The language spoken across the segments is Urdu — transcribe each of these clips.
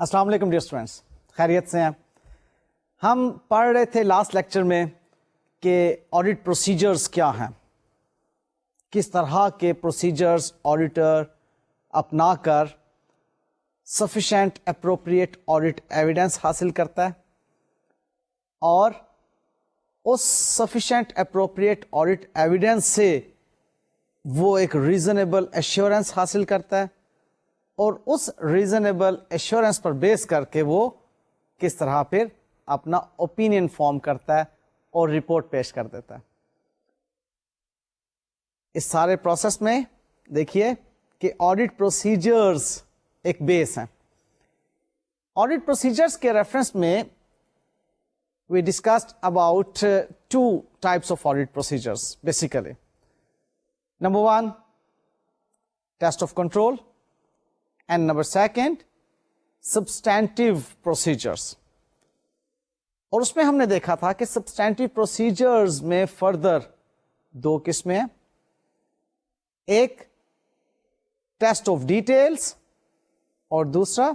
السلام علیکم ڈیئر اسٹوڈینٹس، خیریت سے ہیں؟ ہم پڑھ رہے تھے لاسٹ لیکچر میں کہ آڈٹ پروسیجرز کیا ہیں، کس طرح کے پروسیجرز آڈیٹر اپنا کر سفیشینٹ اپروپریٹ آڈٹ ایویڈنس حاصل کرتا ہے اور اس سفیشینٹ اپروپریٹ آڈٹ ایویڈنس سے وہ ایک ریزنیبل ایشورنس حاصل کرتا ہے اور اس ریزنیبل ایشورنس پر بیس کر کے وہ کس طرح پھر اپنا اوپینین فارم کرتا ہے اور رپورٹ پیش کر دیتا ہے۔ اس سارے پروسیس میں دیکھیے کہ آڈٹ پروسیجرز ایک بیس ہیں۔ آڈٹ پروسیجرز کے ریفرنس میں we discussed about two types of audit procedures basically. Number one, test of control, and number second, substantive procedures. اور اس میں ہم نے دیکھا تھا کہ substantive procedures میں further دو قسمیں ہیں، ایک test of details اور دوسرا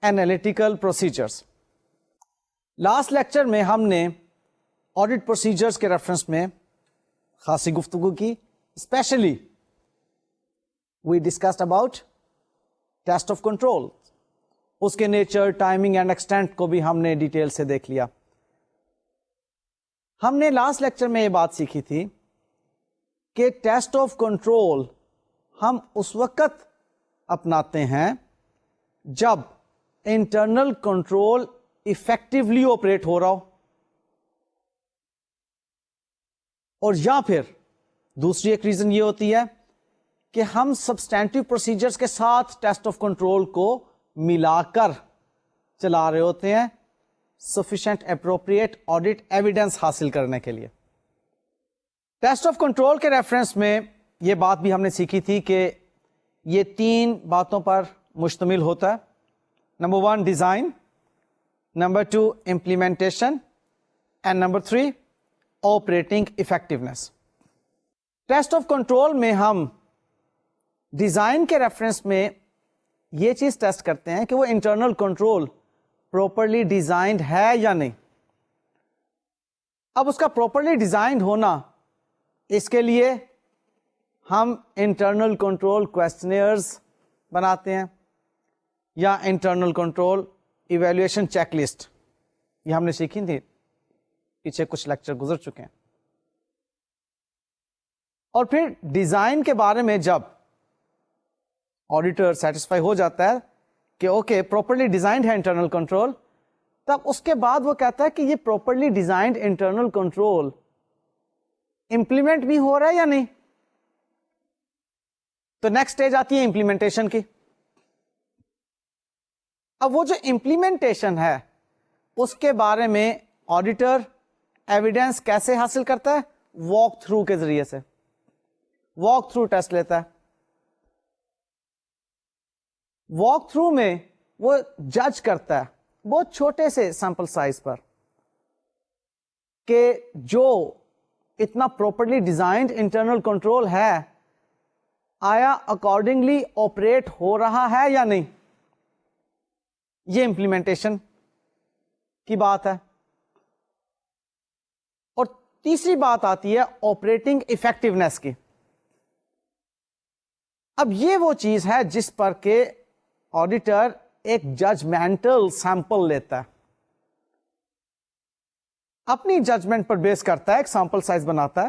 analytical procedures۔ لاسٹ لیکچر میں ہم نے آڈٹ پروسیجرز کے ریفرنس میں خاصی گفتگو کی، specially we discussed about test of control, اس کے نیچر، ٹائمنگ اینڈ ایکسٹینٹ کو بھی ہم نے ڈیٹیل سے دیکھ لیا۔ ہم نے لاسٹ لیکچر میں یہ بات سیکھی تھی کہ ٹیسٹ آف کنٹرول ہم اس وقت اپناتے ہیں جب انٹرنل کنٹرول افیکٹولی آپریٹ ہو رہا ہو، اور یا پھر دوسری ایک ریزن یہ ہوتی ہے کہ ہم سبسٹینٹیو پروسیجرز کے ساتھ ٹیسٹ آف کنٹرول کو ملا کر چلا رہے ہوتے ہیں سفیشینٹ اپروپریٹ آڈٹ ایویڈنس حاصل کرنے کے لیے۔ ٹیسٹ آف کنٹرول کے ریفرنس میں یہ بات بھی ہم نے سیکھی تھی کہ یہ تین باتوں پر مشتمل ہوتا ہے۔ Number one, design, number two, implementation, and number three, operating effectiveness. Test of control میں ہم ڈیزائن کے ریفرنس میں یہ چیز ٹیسٹ کرتے ہیں کہ وہ انٹرنل کنٹرول پراپرلی ڈیزائنڈ ہے یا نہیں۔ اب اس کا پراپرلی ڈیزائنڈ ہونا، اس کے لیے ہم انٹرنل کنٹرول کویسچنئرز بناتے ہیں یا internal control evaluation check list, یہ ہم نے سیکھی تھی، پیچھے کچھ لیکچر گزر چکے ہیں۔ اور پھر ڈیزائن کے بارے میں جب آڈیٹر سیٹسفائی ہو جاتا ہے کہ اوکے پراپرلی ڈیزائنڈ ہے انٹرنل کنٹرول، تب اس کے بعد وہ کہتا ہے کہ یہ properly designed internal control implement بھی ہو رہا ہے یا نہیں۔ تو نیکسٹ اسٹیج آتی ہے امپلیمنٹیشن کی۔ اب وہ جو امپلیمنٹیشن ہے اس کے بارے میں آڈیٹر ایویڈنس کیسے حاصل کرتا ہے؟ واک تھرو کے ذریعے سے، واک تھرو ٹیسٹ لیتا ہے۔ واک تھرو میں وہ جج کرتا ہے بہت چھوٹے سے سیمپل سائز پر کہ جو اتنا پراپرلی ڈیزائنڈ انٹرنل کنٹرول ہے آیا اکارڈنگلی آپریٹ ہو رہا ہے یا نہیں۔ یہ امپلیمنٹیشن کی بات ہے۔ اور تیسری بات آتی ہے آپریٹنگ افیکٹونیس کی۔ اب یہ وہ چیز ہے جس پر کہ آڈیٹر ایک ججمنٹل سیمپل لیتا ہے، اپنی ججمنٹ پر بیس کرتا ہے، ایک سیمپل سائز بناتا ہے،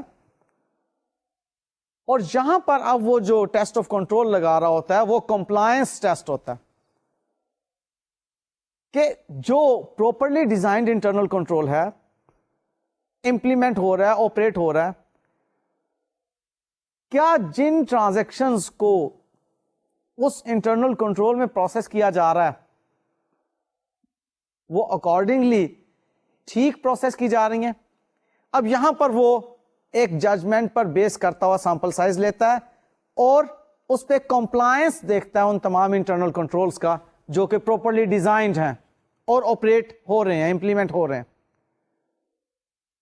اور یہاں پر اب وہ جو ٹیسٹ آف کنٹرول لگا رہا ہوتا ہے وہ کمپلائنس ٹیسٹ ہوتا ہے کہ جو پراپرلی ڈیزائنڈ انٹرنل کنٹرول ہے، امپلیمنٹ ہو رہا ہے، آپریٹ ہو رہا ہے، کیا جن ٹرانزیکشنز کو اس انٹرنل کنٹرول میں پروسیس کیا جا رہا ہے وہ اکارڈنگلی ٹھیک پروسیس کی جا رہی ہیں۔ اب یہاں پر وہ ایک ججمنٹ پر بیس کرتا ہوا سیمپل سائز لیتا ہے اور اس پہ کمپلائنس دیکھتا ہے ان تمام انٹرنل کنٹرولز کا جو کہ پراپرلی ڈیزائنڈ ہیں اور آپریٹ ہو رہے ہیں، امپلیمنٹ ہو رہے ہیں۔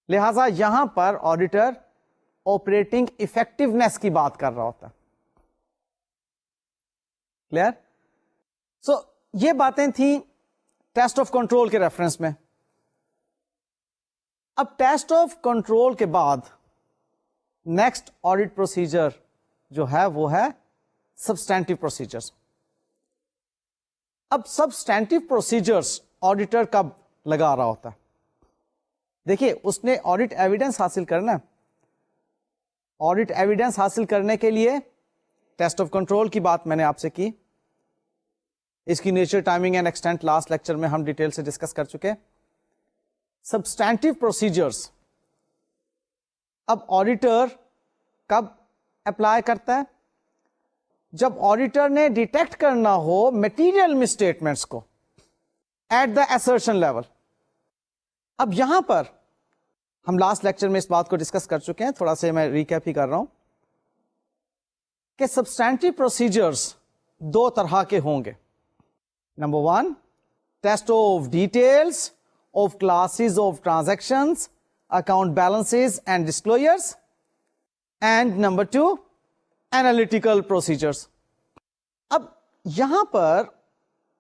لہذا یہاں پر آڈیٹر آپریٹنگ افیکٹونیس کی بات کر رہا ہوتا ہے۔ کلیئر؟ سو یہ باتیں تھیں ٹیسٹ آف کنٹرول کے ریفرنس میں. اب ٹیسٹ آف کنٹرول کے بعد نیکسٹ آڈٹ پروسیجر جو ہے وہ ہے سبسٹینٹیو پروسیجرز. اب سبسٹینٹیو پروسیجرز آڈیٹر کب لگا رہا ہوتا ہے؟ دیکھیے اس نے آڈٹ ایویڈنس حاصل کرنا ہے. آڈٹ ایویڈنس حاصل کرنے کے لیے ٹیسٹ آف کنٹرول کی بات میں نے آپ سے کی, اس کی nature, timing and extent last lecture میں ہم ڈیٹیل سے ڈسکس کر چکے. سبسٹینٹیو پروسیجرز اب آڈیٹر کب اپلائی کرتا ہے؟ جب آڈیٹر نے ڈیٹیکٹ کرنا ہو میٹیریل مسٹیٹمنٹس کو ایٹ دا assertion لیول. اب یہاں پر ہم لاسٹ لیکچر میں اس بات کو ڈسکس کر چکے ہیں, تھوڑا سا میں ریکیپ ہی کر رہا ہوں کہ سبسٹینٹیو پروسیجرز دو طرح کے ہوں گے. Number 1, test of details of classes of transactions, account balances and disclosures. And number 2, analytical procedures. اب یہاں پر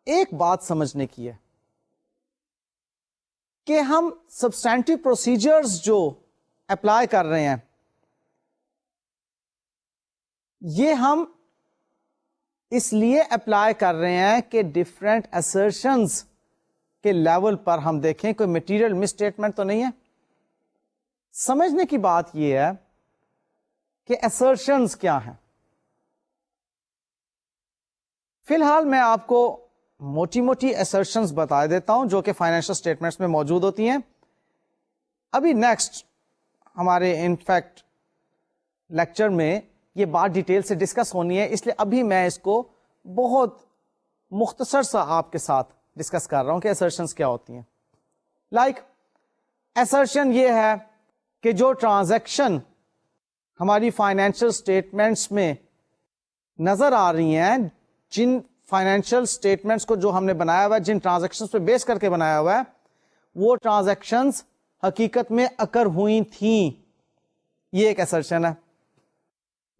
ایک بات سمجھنے کی ہے کہ ہم سبسٹینٹیو پروسیجرز جو اپلائی کر رہے ہیں یہ ہم اس لیے اپلائی کر رہے ہیں کہ ڈفرینٹ assertions کے لیول پر ہم دیکھیں کوئی مٹیریل مسٹیٹمنٹ تو نہیں ہے. سمجھنے کی بات یہ ہے کہ assertions کیا ہیں. فی الحال میں آپ کو موٹی موٹی assertions بتا دیتا ہوں جو کہ فائنینشل اسٹیٹمنٹس میں موجود ہوتی ہیں. ابھی نیکسٹ ہمارے انفیکٹ لیکچر میں یہ بات ڈیٹیل سے ڈسکس ہونی ہے, اس لیے ابھی میں اس کو بہت مختصر سا آپ کے ساتھ ڈسکس کر رہا ہوں کہ assertions کیا ہوتی ہیں. لائک assertion یہ ہے کہ جو ٹرانزیکشن ہماری فائنینشیل اسٹیٹمنٹس میں نظر آ رہی ہیں, جن فائنینشیل اسٹیٹمنٹس کو جو ہم نے بنایا ہوا ہے, جن ٹرانزیکشنز پہ بیس کر کے بنایا ہوا ہے, وہ ٹرانزیکشنز حقیقت میں اکر ہوئی تھیں, یہ ایک assertion ہے.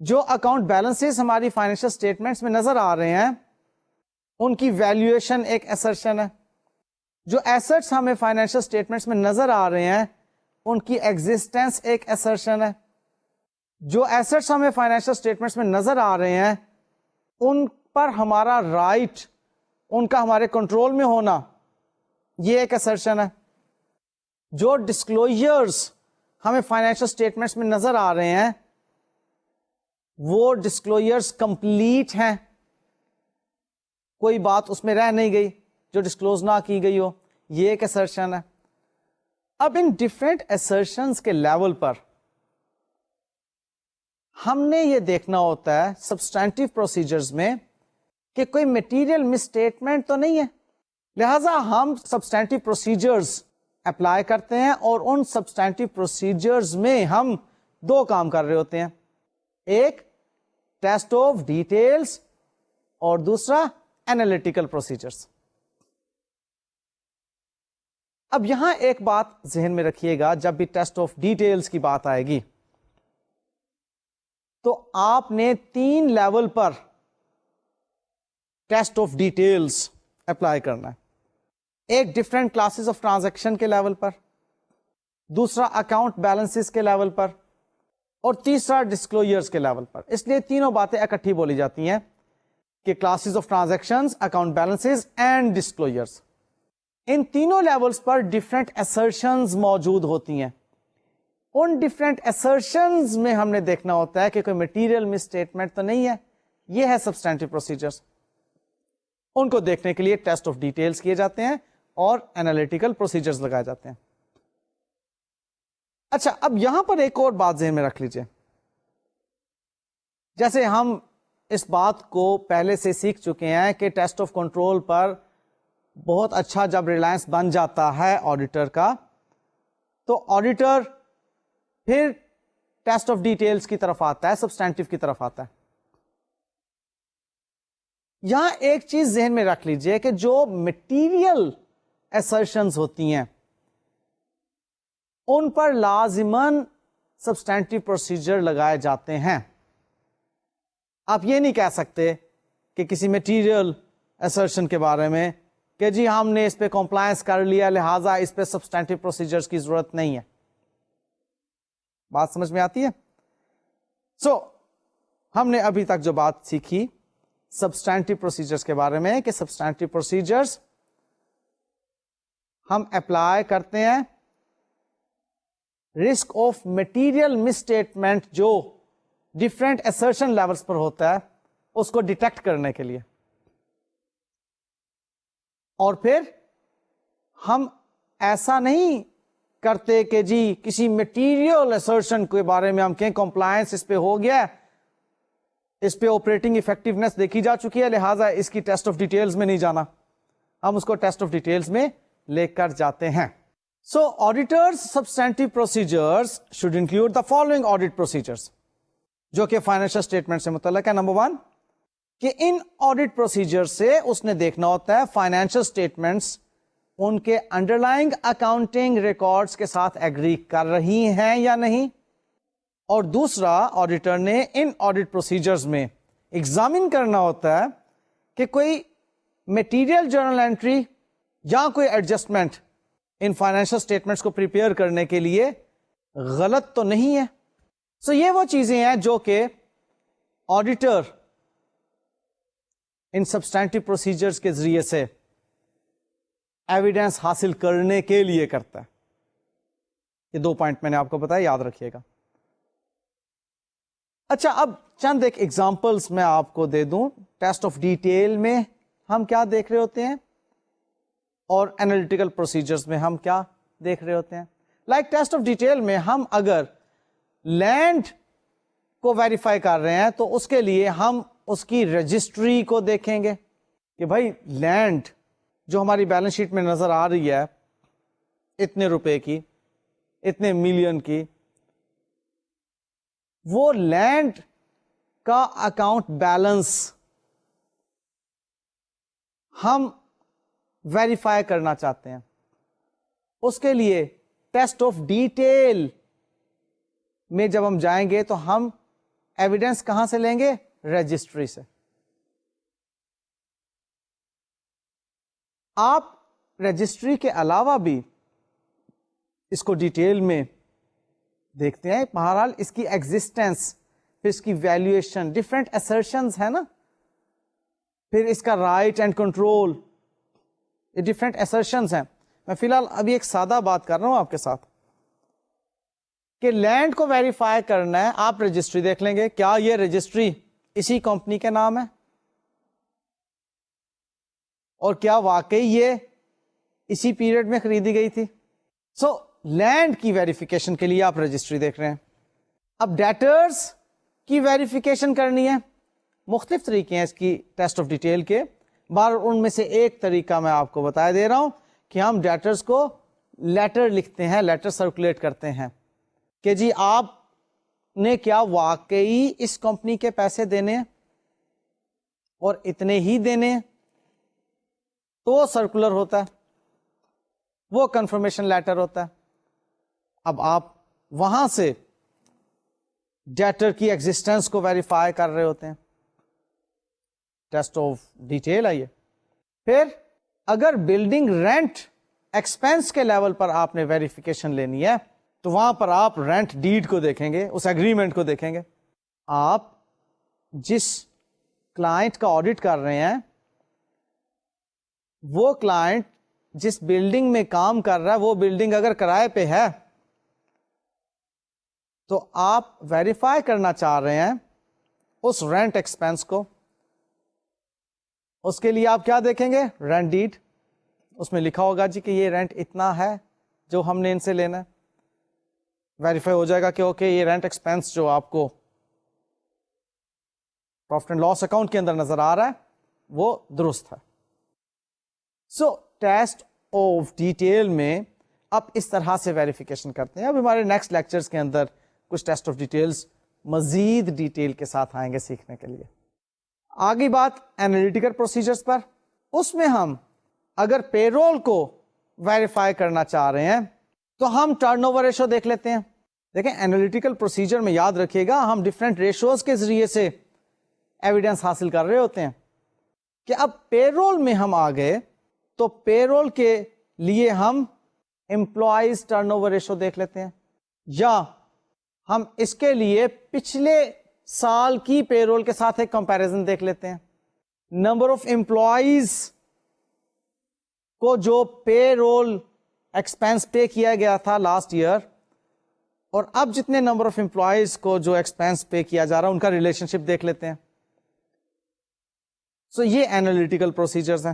جو اکاؤنٹ بیلنسز ہماری فائنینشیل اسٹیٹمنٹس میں نظر آ رہے ہیں ان کی ویلیویشن ایک assertion ہے. جو ایسٹس ہمیں فائنینشیل اسٹیٹمنٹس میں نظر آ رہے ہیں ان کی ایگزسٹنس ایک assertion ہے. جو ایسٹس ہمیں فائنینشیل اسٹیٹمنٹس میں نظر آ رہے ہیں ان پر ہمارا رائٹ, ان کا ہمارے کنٹرول میں ہونا, یہ ایک assertion ہے. جو ڈسکلوجرز ہمیں فائنینشیل اسٹیٹمنٹس میں نظر آ رہے ہیں وہ ڈسکلوجرز کمپلیٹ ہیں, کوئی بات اس میں رہ نہیں گئی جو ڈسکلوز نہ کی گئی ہو, یہ ایک assertion ہے. اب ان ڈفرینٹ assertions کے لیول پر ہم نے یہ دیکھنا ہوتا ہے سبسٹینٹیو پروسیجرز میں کہ کوئی میٹیریل مسٹیٹمنٹ تو نہیں ہے, لہذا ہم سبسٹینٹیو پروسیجرز اپلائی کرتے ہیں اور ان سبسٹینٹیو پروسیجرز میں ہم دو کام کر رہے ہوتے ہیں, ایک ٹیسٹ آف ڈیٹیلز اور دوسرا اینالیٹیکل پروسیجرز. اب یہاں ایک بات ذہن میں رکھیے گا, جب بھی ٹیسٹ آف ڈیٹیلز کی بات آئے گی تو آپ نے 3 level per test of details apply کرنا ہے. ایک ڈفرینٹ کلاسز آف ٹرانزیکشن کے لیول پر, دوسرا اکاؤنٹ بیلنسز کے لیول پر, اور تیسرا ڈسکلوجرز کے لیول پر. اس لیے تینوں باتیں اکٹھی بولی جاتی ہیں کہ classes of transactions, account balances and disclosures. ان تینوں لیولز پر ڈفرینٹ assertions موجود ہوتی ہیں. ان ڈفرینٹ assertions میں ہم نے دیکھنا ہوتا ہے کہ کوئی مٹیریل مسٹیٹمنٹ تو نہیں ہے, یہ ہے سبسٹینٹیو پروسیجرز. ان کو دیکھنے کے لیے ٹیسٹ آف ڈیٹیلز کیے جاتے ہیں اور اینالیٹیکل پروسیجرز لگائے جاتے ہیں. اچھا, اب یہاں پر ایک اور بات ذہن میں رکھ لیجئے. جیسے ہم اس بات کو پہلے سے سیکھ چکے ہیں کہ ٹیسٹ آف کنٹرول پر بہت اچھا جب ریلائنس بن جاتا ہے آڈیٹر کا, تو آڈیٹر پھر ٹیسٹ آف ڈیٹیلز کی طرف آتا ہے, سبسٹینٹیو کی طرف آتا ہے. یہاں ایک چیز ذہن میں رکھ لیجئے کہ جو مٹیریل assertions ہوتی ہیں ان پر لازماً سبسٹینٹیو پروسیجر لگائے جاتے ہیں. آپ یہ نہیں کہہ سکتے کہ کسی مٹیریل assertion کے بارے میں کہ جی ہم نے اس پہ compliance کر لیا لہٰذا اس پہ substantive procedures کی ضرورت نہیں ہے. بات سمجھ میں آتی ہے؟ سو ہم نے ابھی تک جو بات سیکھی سبسٹینٹیو پروسیجرز کے بارے میں کہ سبسٹینٹیو پروسیجرز ہم اپلائی کرتے ہیں رسک آف مٹیریل مسٹیٹمنٹ جو ڈفرینٹ assertion لیولز پر ہوتا ہے اس کو ڈیٹیکٹ کرنے کے لیے. اور پھر ہم ایسا نہیں کرتے کہ جی کسی مٹیریل assertion کے بارے میں ہم کہیں کمپلائنس اس پہ ہو گیا ہے, اس پہ آپریٹنگ افیکٹونیس دیکھی جا چکی ہے لہٰذا اس کی ٹیسٹ آف ڈیٹیلز میں نہیں جانا, ہم اس کو ٹیسٹ آف ڈیٹیلز میں لے کر جاتے ہیں. So auditors substantive procedures should include the following audit procedures جو کہ فائنینشیل اسٹیٹمنٹ سے متعلق ہے. نمبر 1 کہ ان آڈیٹ پروسیجر سے اس نے دیکھنا ہوتا ہے فائنینشیل اسٹیٹمنٹس ان کے انڈرلائنگ اکاؤنٹنگ ریکارڈز کے ساتھ ایگری کر رہی ہیں یا نہیں, اور دوسرا آڈیٹر نے ان آڈیٹ پروسیجرز میں ایگزامن کرنا ہوتا ہے کہ کوئی میٹیریل جرنل انٹری یا کوئی ایڈجسٹمنٹ ان فائنینشیل اسٹیٹمنٹس کو پریپیئر کرنے کے لیے غلط تو نہیں ہے. سو یہ وہ چیزیں ہیں جو کہ آڈیٹر ان سبسٹینٹیو پروسیجرز کے ذریعے سے ایویڈنس حاصل کرنے کے لیے کرتا ہے. یہ 2 پوائنٹ میں نے آپ کو بتایا, یاد رکھیے گا. اچھا اب چند ایک ایگزامپلس میں آپ کو دے دوں. ٹیسٹ آف ڈیٹیل میں ہم کیا دیکھ رہے ہوتے ہیں اور انالیٹیکل پروسیجرز میں ہم کیا دیکھ رہے ہوتے ہیں. لائک ٹیسٹ آف ڈیٹیل میں ہم اگر لینڈ کو ویریفائی کر رہے ہیں تو اس کے لیے ہم اس کی رجسٹری کو دیکھیں گے کہ بھائی لینڈ جو ہماری بیلنس شیٹ میں نظر آ رہی ہے اتنے روپے کی, اتنے ملین کی, وہ لینڈ کا اکاؤنٹ بیلنس ہم ویریفائی کرنا چاہتے ہیں. اس کے لیے ٹیسٹ آف ڈیٹیل میں جب ہم جائیں گے تو ہم ایویڈنس کہاں سے لیں گے؟ رجسٹری سے. آپ رجسٹری کے علاوہ بھی اس کو ڈیٹیل میں دیکھتے ہیں. بہرحال اس کی ایگزسٹنس, پھر اس کی ویلیویشن, ڈفرینٹ assertions ہے نا, پھر اس کا رائٹ اینڈ کنٹرول, یہ ڈفرینٹ assertions ہیں. میں فی الحال ابھی ایک سادہ بات کر رہا ہوں آپ کے ساتھ کہ لینڈ کو ویریفائی کرنا ہے, آپ رجسٹری دیکھ لیں گے کیا یہ رجسٹری اسی کمپنی کے نام ہے اور کیا واقعی یہ اسی پیریڈ میں خریدی گئی تھی. سو لینڈ کی ویریفیکیشن کے لیے آپ رجسٹری دیکھ رہے ہیں. اب ڈیٹرز کی ویریفیکیشن کرنی ہے, مختلف طریقے ہیں اس کی ٹیسٹ آف ڈیٹیل کے. ان میں سے ایک طریقہ میں آپ کو بتا دے رہا ہوں کہ ہم ڈیٹرز کو لیٹر لکھتے ہیں, لیٹر سرکولیٹ کرتے ہیں کہ جی آپ نے کیا واقعی اس کمپنی کے پیسے دینے اور اتنے ہی دینے, تو سرکولر ہوتا ہے, وہ کنفرمیشن لیٹر ہوتا ہے. اب آپ وہاں سے ڈیٹر کی ایگزسٹنس کو ویریفائی کر رہے ہوتے ہیں. ٹیسٹ آف ڈیٹیل آئیے. پھر اگر بلڈنگ رینٹ ایکسپینس کے لیول پر آپ نے ویریفیکیشن لینی ہے تو وہاں پر آپ رینٹ ڈیڈ کو دیکھیں گے, اس ایگریمنٹ کو دیکھیں گے. آپ جس کلائنٹ کا آڈٹ کر رہے ہیں وہ کلائنٹ جس بلڈنگ میں کام کر رہا ہے وہ بلڈنگ اگر کرائے پہ ہے تو آپ ویریفائی کرنا چاہ رہے ہیں اس رینٹ ایکسپینس کو. اس کے لیے آپ کیا دیکھیں گے؟ Rent dead. اس میں لکھا ہوگا جی کہ یہ رینٹ اتنا ہے جو ہم نے ان سے لینا ہے. ویریفائی ہو جائے گا کہ اوکے یہ رینٹ ایکسپینس جو آپ کو پروفٹ اینڈ لاس اکاؤنٹ کے اندر نظر آ رہا ہے وہ درست ہے. سو ٹیسٹ آف ڈیٹیل میں اب اس طرح سے ویریفیکیشن کرتے ہیں. اب ہمارے نیکسٹ لیکچرز کے اندر کچھ ٹیسٹ آف ڈیٹیلز مزید ڈیٹیل کے ساتھ آئیں گے سیکھنے کے لیے. آگے بات انالیٹیکل پروسیجرز پر. اس میں ہم اگر پے رول کو ویریفائی کرنا چاہ رہے ہیں تو ہم ٹرن اوور ریشو دیکھ لیتے ہیں. دیکھیں انالیٹیکل پروسیجر میں یاد رکھیے گا ہم ڈفرینٹ ریشوز کے ذریعے سے ایویڈنس حاصل کر رہے ہوتے ہیں. کہ اب پے رول میں ہم آ گئے تو پے رول کے لیے ہم امپلائیز ٹرن اوور ریشو دیکھ لیتے ہیں، یا ہم اس کے لیے پچھلے سال کی پے رول کے ساتھ ایک کمپیریزن دیکھ لیتے ہیں. نمبر آف امپلائیز کو جو پے رول ایکسپینس پے کیا گیا تھا لاسٹ ایئر، اور اب جتنے نمبر آف امپلائیز کو جو ایکسپینس پے کیا جا رہا ہے ان کا ریلیشن شپ دیکھ لیتے ہیں. سو یہ اینالیٹیکل پروسیجرز ہیں.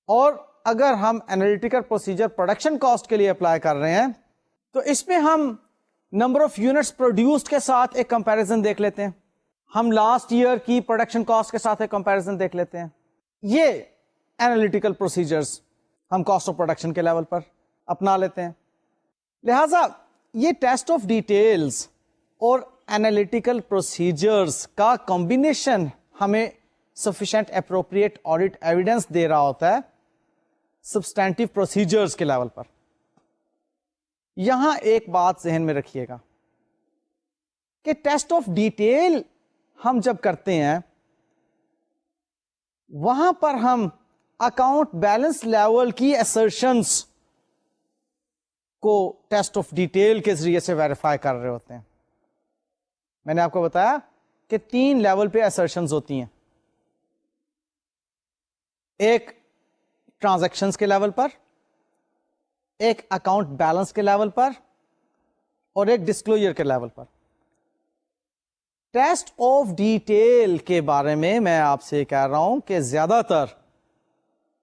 اور اگر ہم اینالیٹیکل پروسیجر پروڈکشن کاسٹ کے لیے اپلائی کر رہے ہیں تو اس میں ہم نمبر آف یونٹس پروڈیوسڈ کے ساتھ ایک کمپیریزن دیکھ لیتے ہیں، ہم لاسٹ ایئر کی پروڈکشن کاسٹ کے ساتھ ایک کمپیریزن دیکھ لیتے ہیں. یہ اینالیٹیکل پروسیجرز ہم کاسٹ آف پروڈکشن کے لیول پر اپنا لیتے ہیں. لہذا یہ ٹیسٹ آف ڈیٹیلز اور اینالیٹیکل پروسیجرز کا کمبینیشن ہمیں سفیشینٹ اپروپریٹ آڈٹ ایویڈنس دے رہا ہوتا ہے سبسٹینٹیو پروسیجرز کے لیول پر. یہاں ایک بات ذہن میں رکھیے گا کہ ٹیسٹ آف ڈیٹیل ہم جب کرتے ہیں وہاں پر ہم اکاؤنٹ بیلنس لیول کی assertions کو ٹیسٹ آف ڈیٹیل کے ذریعے سے ویریفائی کر رہے ہوتے ہیں. میں نے آپ کو بتایا کہ 3 لیول پہ assertions ہوتی ہیں، ایک ٹرانزیکشنز کے لیول پر، ایک اکاؤنٹ بیلنس کے لیول پر، اور ایک ڈسکلوجر کے level per. Test of detail کے بارے میں آپ سے کہہ رہا ہوں کہ زیادہ تر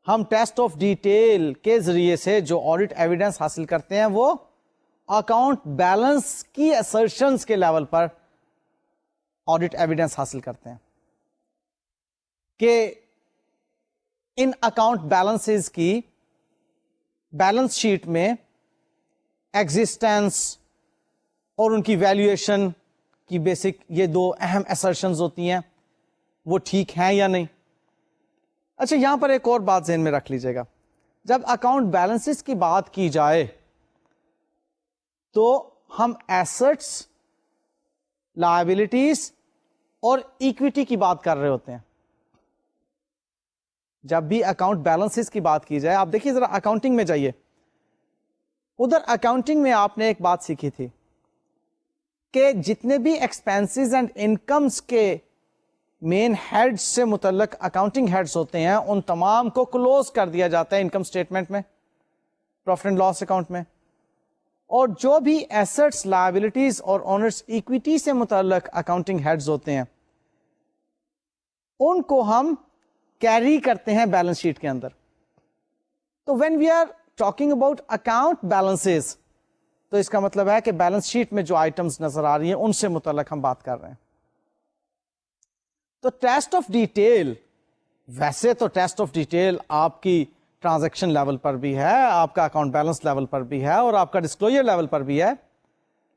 ہم ٹیسٹ آف ڈیٹیل کے ذریعے سے جو آڈٹ ایویڈنس حاصل کرتے ہیں وہ اکاؤنٹ بیلنس کی assertions کے لیول پر آڈٹ ایویڈنس حاصل کرتے ہیں کہ ان اکاؤنٹ بیلنسز کی بیلنس شیٹ میں ایگزسٹنس اور ان کی ویلیویشن کی بیسک یہ 2 اہم assertions ہوتی ہیں، وہ ٹھیک ہیں یا نہیں. اچھا، یہاں پر ایک اور بات ذہن میں رکھ لیجیے گا، جب اکاؤنٹ بیلنسز کی بات کی جائے تو ہم ایسٹس، لائبلٹیز اور ایکویٹی کی بات کر رہے ہوتے ہیں. جب بھی اکاؤنٹ بیلنسز کی بات کی جائے، آپ دیکھیے ذرا اکاؤنٹنگ میں جائیے، ادھر اکاؤنٹنگ میں آپ نے ایک بات سیکھی تھی کہ جتنے بھی ایکسپینسز اینڈ انکمز کے مین ہیڈ سے متعلق اکاؤنٹنگ ہیڈز ہوتے ہیں ان تمام کو کلوز کر دیا جاتا ہے انکم اسٹیٹمنٹ میں، پروفٹ اینڈ لاس اکاؤنٹ میں، اور جو بھی ایسٹس، لائبلٹیز اور اونرز ایکویٹی سے متعلق اکاؤنٹنگ ہیڈز ہوتے ہیں ان کو ہم کیری کرتے ہیں بیلنس شیٹ کے اندر. تو when we are talking about account balances تو اس کا مطلب ہے کہ بیلنس شیٹ میں جو آئٹمس نظر آ رہی ہیں ان سے متعلق ہم بات کر رہے ہیں. تو ٹیسٹ آف ڈیٹیل، ویسے تو ٹیسٹ آف ڈیٹیل آپ کی ٹرانزیکشن لیول پر بھی ہے، آپ کا اکاؤنٹ بیلنس لیول پر بھی ہے، اور آپ کا ڈسکلوجر لیول پر بھی ہے،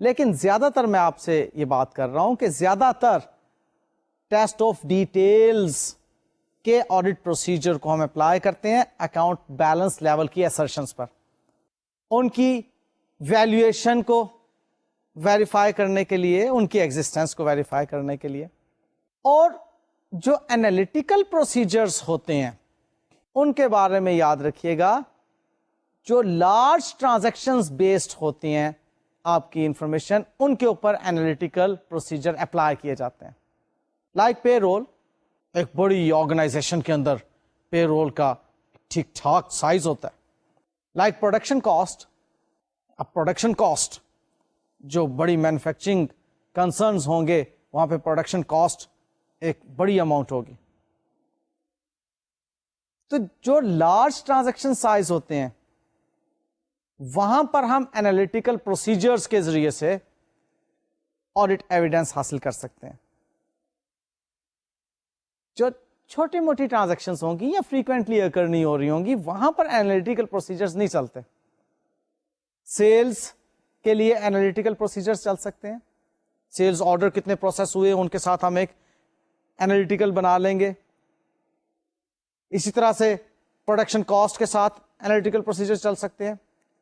لیکن زیادہ تر میں آپ سے یہ بات کر رہا ہوں کہ زیادہ تر ٹیسٹ آف ڈیٹیلز کے آڈٹ پروسیجر کو ہم اپلائی کرتے ہیں اکاؤنٹ بیلنس لیول کی assertions پر، ان کی ویلیویشن کو ویریفائی کرنے کے لیے، ان کی ایگزسٹنس کو ویریفائی کرنے کے لیے. اور جو انالیٹیکل پروسیجرز ہوتے ہیں ان کے بارے میں یاد رکھیے گا، جو لارج ٹرانزیکشنز بیسڈ ہوتی ہیں آپ کی انفارمیشن، ان کے اوپر انالیٹیکل پروسیجر اپلائی کیے جاتے ہیں. لائک پے رول، ایک بڑی آرگنائزیشن کے اندر پے رول کا ٹھیک ٹھاک سائز ہوتا ہے. لائک پروڈکشن کاسٹ، اب پروڈکشن کاسٹ جو بڑی مینوفیکچرنگ کنسرنز ہوں گے وہاں پہ پروڈکشن کاسٹ ایک بڑی اماؤنٹ ہوگی. تو جو لارج ٹرانزیکشن سائز ہوتے ہیں وہاں پر ہم انالیٹیکل پروسیجرز کے ذریعے سے آڈٹ ایویڈنس حاصل کر سکتے ہیں. جو چھوٹی موٹی ٹرانزیکشنز ہوں گی یا فریکوینٹلی اکر نہیں ہو رہی ہوں گی وہاں پر انالیٹیکل پروسیجرز نہیں چلتے. سیلز کے لیے انالیٹیکل پروسیجرز چل سکتے ہیں، سیلز آرڈر کتنے پروسیس ہوئے ان کے ساتھ ہم ایک انالیٹیکل بنا لیں گے. اسی طرح سے پروڈکشن کاسٹ کے ساتھ انالیٹیکل پروسیجر چل سکتے ہیں،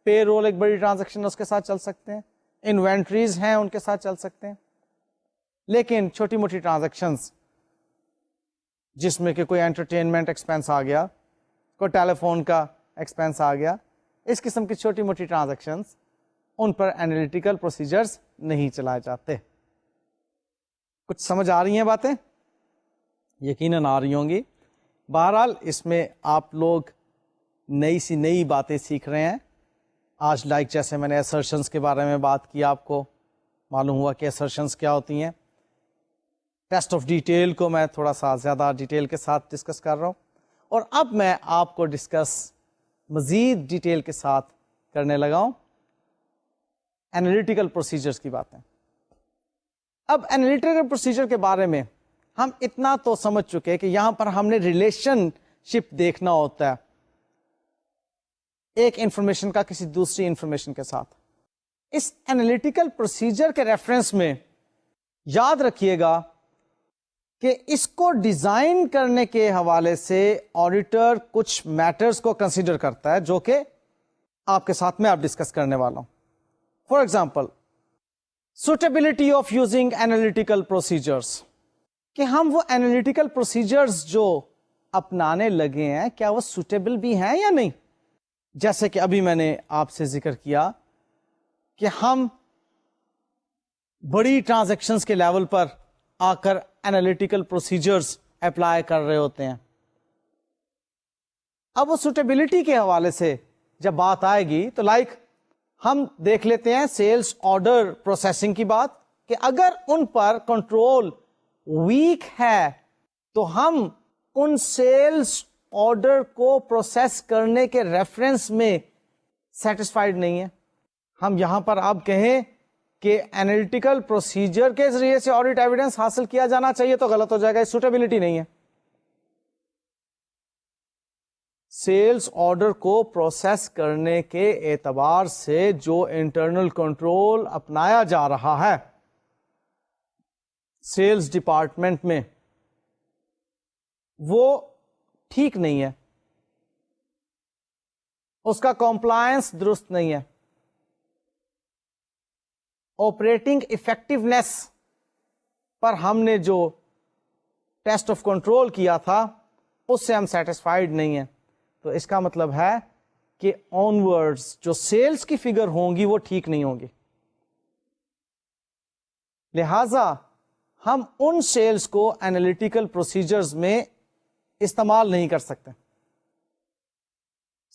پے رول ایک بڑی ٹرانزیکشن اس کے ساتھ چل سکتے ہیں، انوینٹریز ہیں ان کے ساتھ چل سکتے ہیں. لیکن چھوٹی موٹی ٹرانزیکشنز جس میں کہ کوئی انٹرٹینمنٹ ایکسپینس آ گیا, کوئی ٹیلی فون کا ایکسپینس آ گیا, اس قسم کی چھوٹی موٹی ٹرانزیکشنز, ان پر انالیٹیکل پروسیجرز نہیں چلائے جاتے. کچھ سمجھ آ رہی ہیں باتیں؟ یقیناً آ رہی ہوں گی. بہرحال اس میں آپ لوگ نئی سی نئی باتیں سیکھ رہے ہیں آج. لائک جیسے میں نے assertions کے بارے میں بات کی, آپ کو معلوم ہوا کہ assertions کیا ہوتی ہیں. ٹیسٹ آف ڈیٹیل کو میں تھوڑا سا زیادہ ڈیٹیل کے ساتھ ڈسکس کر رہا ہوں, اور اب میں آپ کو ڈسکس مزید ڈیٹیل کے ساتھ کرنے لگا ہوں انالیٹیکل پروسیجرز کی باتیں. اب انالیٹیکل پروسیجر کے بارے میں ہم اتنا تو سمجھ چکے کہ یہاں پر ہم نے ریلیشن شپ دیکھنا ہوتا ہے ایک انفارمیشن کا کسی دوسری انفارمیشن کے ساتھ. اس انالیٹیکل پروسیجر کے ریفرنس میں یاد رکھیے گا کہ اس کو ڈیزائن کرنے کے حوالے سے آڈیٹر کچھ میٹرز کو کنسیڈر کرتا ہے جو کہ آپ کے ساتھ میں آپ ڈسکس کرنے والا ہوں. For example, suitability of using analytical procedures, کہ ہم وہ انالیٹیکل پروسیجرز جو اپنانے لگے ہیں کیا وہ سوٹیبل بھی ہیں یا نہیں. جیسے کہ ابھی میں نے آپ سے ذکر کیا کہ ہم بڑی ٹرانزیکشنز کے لیول پر آ کر انالیٹیکل پروسیجرز اپلائی کر رہے ہوتے ہیں. اب وہ سوٹیبلٹی کے حوالے سے جب بات آئے گی تو لائک ہم دیکھ لیتے ہیں سیلز آرڈر پروسیسنگ کی بات, کہ اگر ان پر کنٹرول ویک ہے تو ہم ان سیلز آرڈر کو پروسیس کرنے کے ریفرنس میں سیٹسفائیڈ نہیں ہے. ہم یہاں پر اب کہیں کہ انالیٹیکل پروسیجر کے ذریعے سے آڈٹ ایویڈنس حاصل کیا جانا چاہیے تو غلط ہو جائے گا, سوٹیبلٹی نہیں ہے. سیلز آرڈر کو پروسیس کرنے کے اعتبار سے جو انٹرنل کنٹرول اپنایا جا رہا ہے سیلز ڈپارٹمنٹ میں وہ ٹھیک نہیں ہے, اس کا کمپلائنس درست نہیں ہے. آپریٹنگ افیکٹونیس پر ہم نے جو ٹیسٹ آف کنٹرول کیا تھا اس سے ہم سیٹسفائیڈ نہیں ہیں. تو اس کا مطلب ہے کہ آن ورڈز جو سیلز کی فگر ہوں گی وہ ٹھیک نہیں ہوں گی. لہذا ہم ان سیلز کو انالیٹیکل پروسیجرز میں استعمال نہیں کر سکتے,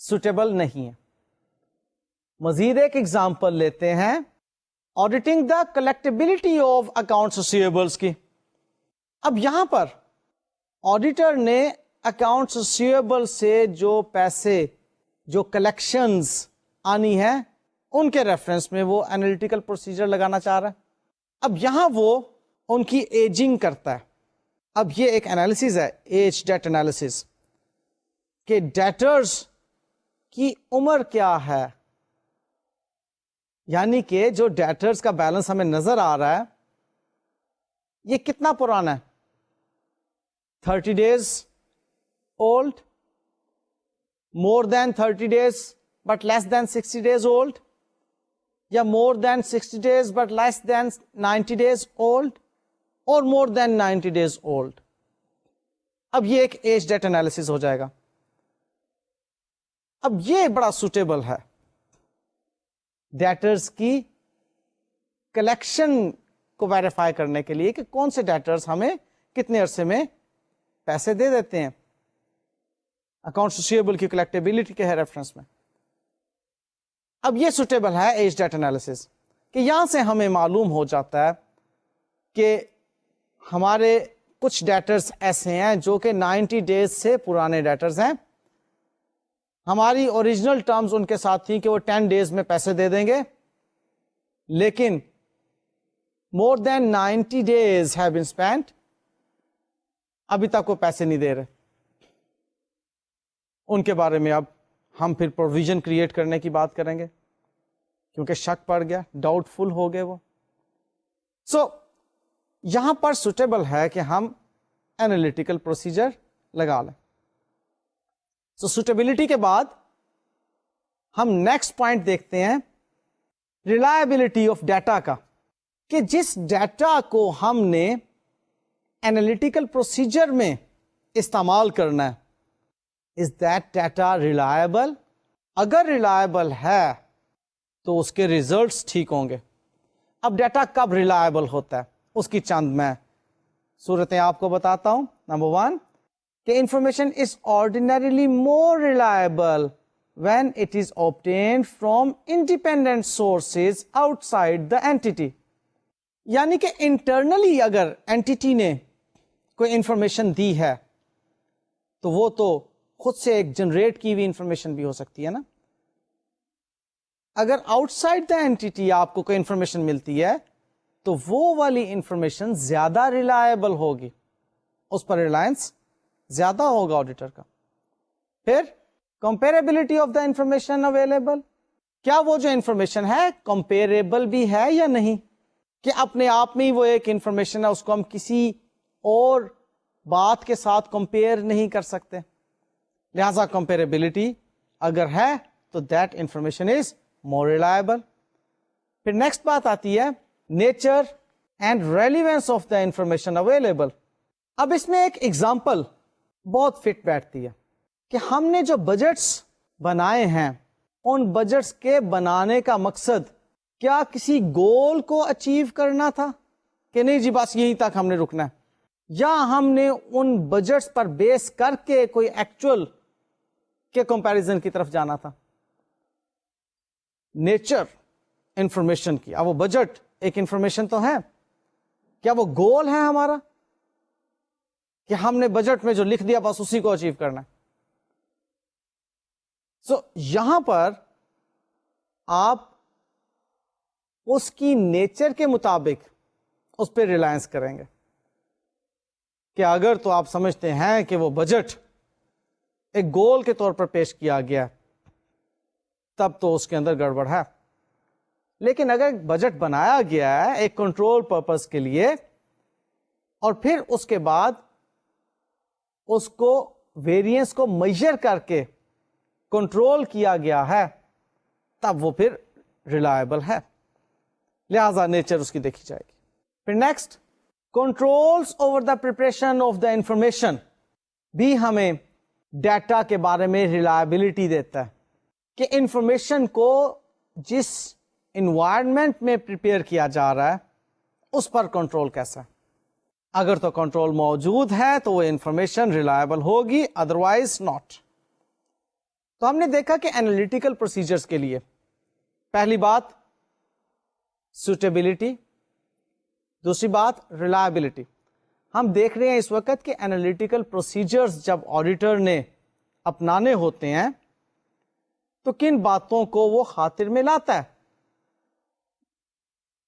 سوٹیبل نہیں ہے. مزید ایک ایگزامپل لیتے ہیں auditing the collectability of accounts receivables کی. اب یہاں پر آڈیٹر نے اکاؤنٹس ریسیویبل سے جو پیسے جو کلیکشنز آنی ہے ان کے ریفرنس میں وہ انالیٹیکل پروسیجر لگانا چاہ رہا ہے. اب یہاں وہ ان کی ایجنگ کرتا ہے. اب یہ ایک انالیسز ہے, ایج ڈیٹ انالیسز, کہ ڈیٹرز کی عمر کیا ہے, یعنی کہ جو ڈیٹرز کا بیلنس ہمیں نظر آ رہا ہے یہ کتنا پرانا ہے, 30 days old, more than 30 days but less than 60 days old, یا more than 60 days but less than 90 days old, اور more than 90 days old. اب یہ ایک ایج ڈیٹ انالیسس ہو جائے گا. اب یہ بڑا سوٹیبل ہے ڈیٹرز کی کلیکشن کو ویریفائی کرنے کے لیے کہ کون سے ڈیٹرز ہمیں کتنے عرصے میں پیسے دے دیتے ہیں اکاؤنٹس ریسیویبل کی کلیکٹیبلٹی کے ریفرنس میں. اب یہ سوٹیبل ہے ایج ڈیٹ انالیسس, کہ یہاں سے ہمیں معلوم ہو جاتا ہے کہ ہمارے کچھ ڈیٹرز ایسے ہیں جو کہ 90 days سے پرانے ڈیٹرز ہیں. ہماری اوریجنل ٹرمز ان کے ساتھ تھی کہ وہ 10 days میں پیسے دے دیں گے, لیکن more than 90 days have been spent, ابھی تک وہ پیسے نہیں دے رہے. ان کے بارے میں اب ہم پھر پروویژن کریٹ کرنے کی بات کریں گے کیونکہ شک پڑ گیا, ڈاؤٹ فل ہو گئے وہ. سو یہاں پر سوٹیبل ہے کہ ہم انالیٹیکل پروسیجر لگا لیں. سو سوٹیبلٹی کے بعد ہم نیکسٹ پوائنٹ دیکھتے ہیں ریلائبلٹی آف ڈیٹا کا, کہ جس ڈیٹا کو ہم نے انالیٹیکل پروسیجر میں استعمال کرنا ہے. Is that data reliable? اگر ریلائبل ہے تو اس کے ریزلٹس ٹھیک ہوں گے. اب ڈیٹا کب ریلائبل ہوتا ہے اس کی چند میں صورتیں آپ کو بتاتا ہوں. نمبر 1 کہ information is ordinarily more reliable when it is obtained from independent sources outside the entity. یعنی کہ انٹرنلی اگر اینٹیٹی نے کوئی انفارمیشن دی ہے تو وہ تو خود سے ایک جنریٹ کی ہوئی انفارمیشن بھی ہو سکتی ہے نا. اگر آؤٹ سائڈ دا اینٹیٹی آپ کو کوئی انفارمیشن ملتی ہے تو وہ والی انفارمیشن زیادہ ریلائبل ہوگی, اس پر ریلائنس زیادہ ہوگا آڈیٹر کا. پھر comparability of the information available, کیا وہ جو انفارمیشن ہے کمپیریبل بھی ہے یا نہیں, کہ اپنے آپ میں ہی وہ ایک انفارمیشن ہے, اس کو ہم کسی اور بات کے ساتھ کمپیئر نہیں کر سکتے. لہذا کمپیریبلٹی اگر ہے تو that information is more reliable. پھر نیکسٹ بات آتی ہے nature and relevance of the information available. اب اس میں ایک ایگزامپل بہت فٹ بیٹھتی ہے کہ ہم نے جو بجٹس بنائے ہیں ان بجٹس کے بنانے کا مقصد کیا کسی گول کو اچیو کرنا تھا کہ نہیں جی بس یہیں تک ہم نے رکنا ہے, یا ہم نے ان بجٹس پر بیس کر کے کوئی ایکچوئل کے کمپیریزن کی طرف جانا تھا. نیچر انفارمیشن کی, اب وہ بجٹ ایک انفارمیشن تو ہے, کیا وہ گول ہے ہمارا کہ ہم نے بجٹ میں جو لکھ دیا بس اسی کو اچیو کرنا ہے. یہاں پر آپ اس کی نیچر کے مطابق اس پہ ریلائنس کریں گے کہ اگر تو آپ سمجھتے ہیں کہ وہ بجٹ ایک گول کے طور پر پیش کیا گیا تب تو اس کے اندر گڑبڑ ہے. لیکن اگر بجٹ بنایا گیا ہے ایک کنٹرول پرپز کے لیے اور پھر اس کے بعد اس کو ویریئنس کو میجر کر کے کنٹرول کیا گیا ہے تب وہ پھر ریلائبل ہے, لہذا نیچر اس کی دیکھی جائے گی. پھر next controls over the preparation of the information بھی ہمیں ڈیٹا کے بارے میں ریلائبلٹی دیتا ہے کہ انفارمیشن کو جس انوائرمنٹ میں پریپیئر کیا جا رہا ہے اس پر کنٹرول کیسا ہے. اگر تو کنٹرول موجود ہے تو وہ انفارمیشن ریلائبل ہوگی, ادروائز ناٹ. تو ہم نے دیکھا کہ انالیٹیکل پروسیجرز کے لیے پہلی بات سوٹیبلٹی, دوسری بات ریلائبلٹی. ہم دیکھ رہے ہیں اس وقت کہ انالیٹیکل پروسیجرز جب آڈیٹر نے اپنانے ہوتے ہیں تو کن باتوں کو وہ خاطر میں لاتا ہے.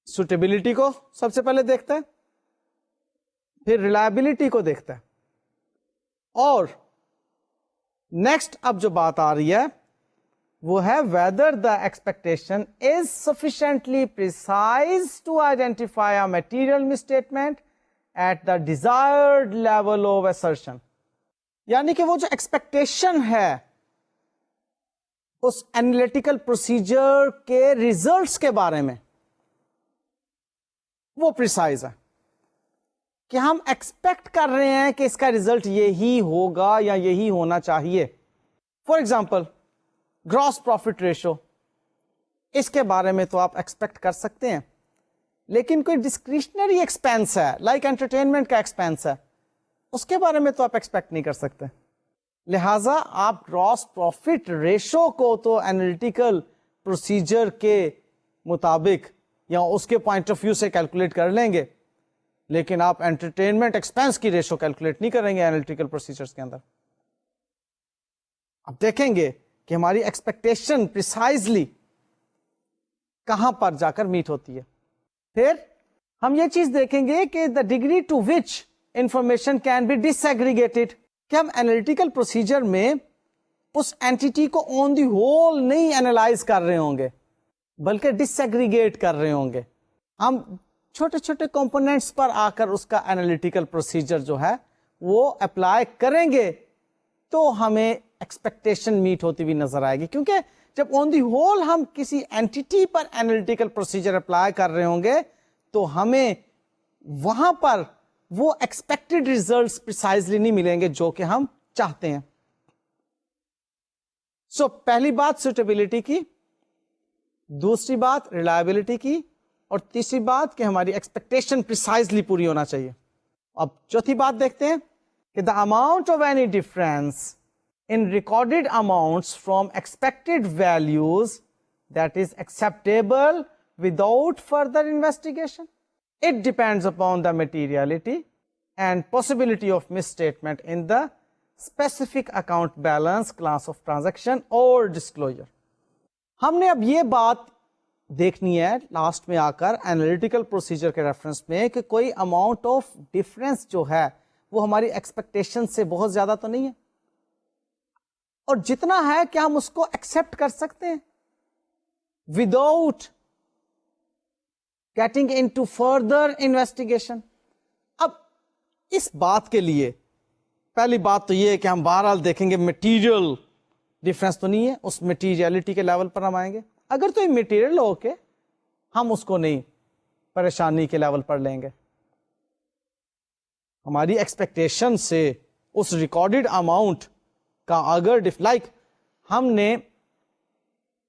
سوٹیبلٹی کو سب سے پہلے دیکھتا ہے, پھر ریلائبلٹی کو دیکھتا ہے, اور نیکسٹ اب جو بات آ رہی ہے وہ ہے whether the expectation is sufficiently precise to identify a material misstatement at the desired level of assertion. یعنی کہ وہ جو ایکسپیکٹیشن ہے اس انالیٹیکل پروسیجر کے ریزلٹس کے بارے میں وہ پریسائز ہے کہ ہم ایکسپیکٹ کر رہے ہیں کہ اس کا ریزلٹ یہی ہوگا یا یہی ہونا چاہیے. For example gross profit ratio, اس کے بارے میں تو آپ ایکسپیکٹ کر سکتے ہیں, لیکن کوئی ڈسکریشنری ایکسپینس ہے لائک انٹرٹینمنٹ کا ایکسپینس ہے, اس کے بارے میں تو آپ ایکسپیکٹ نہیں کر سکتے. لہذا آپ گراس پروفٹ ریشو کو تو انالیٹیکل پروسیجر کے مطابق یا اس کے پوائنٹ آف ویو سے کیلکولیٹ کر لیں گے, لیکن آپ انٹرٹینمنٹ ایکسپینس کی ریشو کیلکولیٹ نہیں کریں گے انالیٹیکل پروسیجرز کے اندر. اب دیکھیں گے کہ ہماری ایکسپیکٹیشن پریسائزلی کہاں پر جا کر میٹ ہوتی ہے. پھر ہم یہ چیز دیکھیں گے کہ the degree to which information can be ڈس ایگریگیٹڈ, کہ ہم انالیٹیکل پروسیجر میں اس اینٹیٹی کو آن دی ہول نہیں اینالائز کر رہے ہوں گے بلکہ ڈس ایگریگیٹ کر رہے ہوں گے. ہم چھوٹے چھوٹے کمپوننٹس پر آ کر اس کا انالیٹیکل پروسیجر جو ہے وہ اپلائی کریں گے تو ہمیں ایکسپیکٹیشن میٹ ہوتی ہوئی نظر آئے گی, کیونکہ جب آن دی ہول ہم کسی اینٹیٹی پر انالیٹیکل پروسیجر اپلائی کر رہے ہوں گے تو ہمیں وہاں پر وہ ایکسپیکٹڈ ریزلٹس پریسائزلی نہیں ملیں گے جو کہ ہم چاہتے ہیں. سو پہلی بات سوٹیبلٹی کی، دوسری بات ریلائبلٹی کی، اور تیسری بات کہ ہماری ایکسپیکٹیشن پریسائزلی پوری ہونا چاہیے. اب چوتھی بات دیکھتے ہیں کہ the amount of any difference in recorded amounts from expected values that is acceptable without further investigation. It depends upon the materiality and possibility of misstatement in the specific account balance, class of transaction or disclosure. ہم نے اب یہ بات دیکھنی ہے لاسٹ میں آ کر انالیٹیکل پروسیجر کے ریفرنس میں کہ کوئی اماؤنٹ آف ڈفرینس جو ہے وہ ہماری ایکسپیکٹیشن سے بہت زیادہ تو نہیں ہے، اور جتنا ہے کیا ہم اس کو ایکسپٹ کر سکتے ہیں without getting into further investigation. اب اس بات کے لیے پہلی بات تو یہ ہے کہ ہم بہرحال دیکھیں گے میٹیریل ڈفرینس تو نہیں ہے، اس میٹیریلٹی کے لیول پر ہم آئیں گے. اگر تو یہ میٹیریل ہو کے ہم اس کو نہیں پریشانی کے لیول پر لیں گے، ہماری ایکسپیکٹیشن سے اس ریکارڈڈ اماؤنٹ کا اگر لائک ہم نے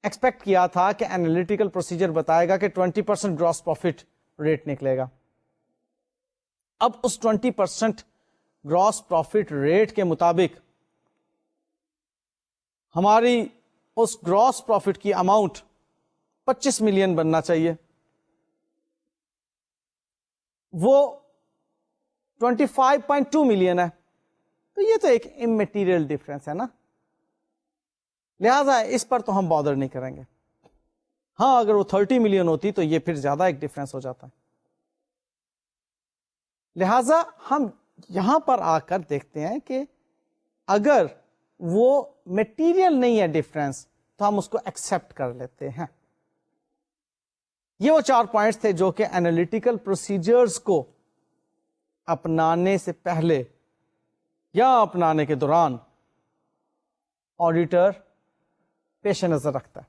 ایکسپیکٹ کیا تھا کہ انالیٹیکل پروسیجر بتائے گا کہ 20% گراس پروفٹ ریٹ نکلے گا. اب اس 20% گراس پروفٹ ریٹ کے مطابق ہماری اس گراس پروفٹ کی اماؤنٹ 25 ملین بننا چاہیے. وہ 25.2 ملین ہے، تو یہ تو ایک اممیٹیریل ڈفرینس ہے نا، لہذا اس پر تو ہم بادر نہیں کریں گے. ہاں اگر وہ 30 ملین ہوتی تو یہ پھر زیادہ ایک ڈفرینس ہو جاتا ہے. لہذا ہم یہاں پر آ کر دیکھتے ہیں کہ اگر وہ میٹیریل نہیں ہے ڈفرینس تو ہم اس کو ایکسپٹ کر لیتے ہیں. یہ وہ 4 پوائنٹس تھے جو کہ انالیٹیکل پروسیجرز کو اپنانے سے پہلے یا اپنانے کے دوران آڈیٹر پیش نظر رکھتا ہے.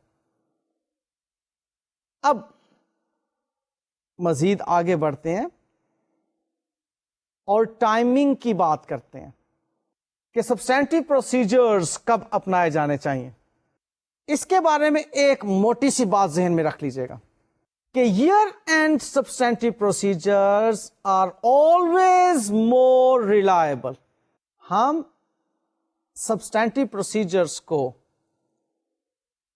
اب مزید آگے بڑھتے ہیں اور ٹائمنگ کی بات کرتے ہیں کہ سبسٹینٹیو پروسیجرز کب اپنائے جانے چاہیے. اس کے بارے میں ایک موٹی سی بات ذہن میں رکھ لیجیے گا کہ year end substantive procedures are always more reliable. ہم سبسٹینٹیو پروسیجرز کو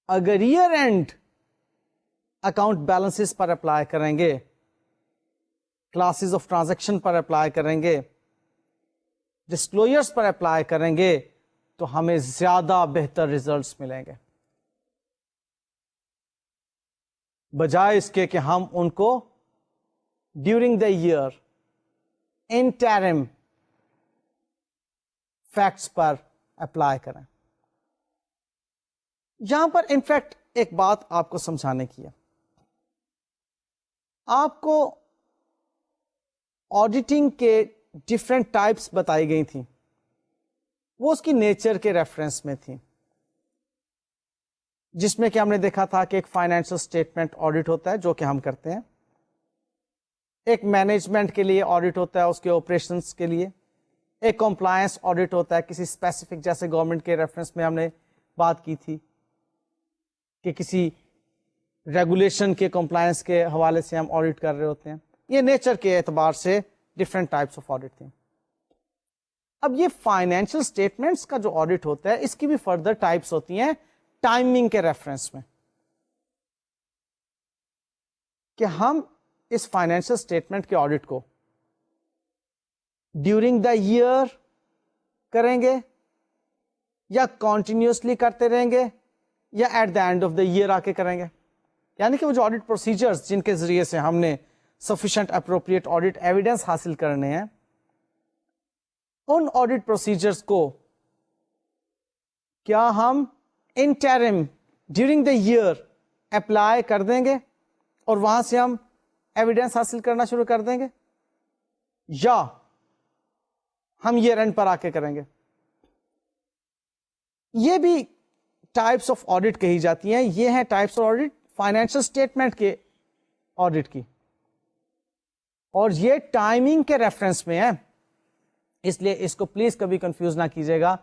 اگر ایئر اینڈ اکاؤنٹ بیلنسز پر اپلائی کریں گے، کلاسز آف ٹرانزیکشن پر اپلائی کریں گے، ڈسکلوجرز پر اپلائی کریں گے تو ہمیں زیادہ بہتر ریزلٹس ملیں گے، بجائے اس کے کہ ہم ان کو during the year interim facts پر اپلائی کریں. یہاں پر انفیکٹ ایک بات آپ کو سمجھانے کی ہے. آپ کو آڈیٹنگ کے ڈفرینٹ ٹائپس بتائی گئی تھیں، وہ اس کی نیچر کے ریفرنس میں تھیں، جس میں کہ ہم نے دیکھا تھا کہ ایک فائنینشل اسٹیٹمنٹ آڈٹ ہوتا ہے جو کہ ہم کرتے ہیں، ایک مینجمنٹ کے لیے آڈٹ ہوتا ہے اس کے آپریشنس کے لیے، ایک کمپلائنس آڈٹ ہوتا ہے کسی اسپیسیفک، جیسے گورنمنٹ کے ریفرنس میں ہم نے بات کی تھی کہ کسی ریگولیشن کے کمپلائنس کے حوالے سے ہم آڈٹ کر رہے ہوتے ہیں. یہ نیچر کے اعتبار سے ڈفرینٹ ٹائپس آف آڈٹ تھے. اب یہ فائنینشیل اسٹیٹمنٹس کا جو آڈٹ ہوتا ہے اس کی بھی فردر ٹائپس ہوتی ہیں ٹائمنگ کے ریفرنس میں، کہ ہم اس فائنینشیل اسٹیٹمنٹ کے آڈٹ کو ڈیورنگ دا ایئر کریں گے یا کنٹینیوسلی کرتے رہیں گے یا at the end of the year آ کے کریں گے. یعنی کہ وہ جو آڈٹ پروسیجرز جن کے ذریعے سے ہم نے سفیشینٹ اپروپریٹ آڈٹ ایویڈنس حاصل کرنے ہیں، ان آڈٹ پروسیجرز کو کیا ہم interim during the year apply کر دیں گے اور وہاں سے ہم ایویڈنس حاصل کرنا شروع کر دیں گے، یا ہم ایئر اینڈ پر آ کے کریں گے. یہ بھی ٹائپس آف آڈٹ کہی جاتی ہیں. یہ ہیں types of audit financial statement کے آڈٹ کی. اور یہ ٹائمنگ کے ریفرنس میں ہے، اس لیے اس کو پلیز کبھی کنفیوز نہ کیجیے گا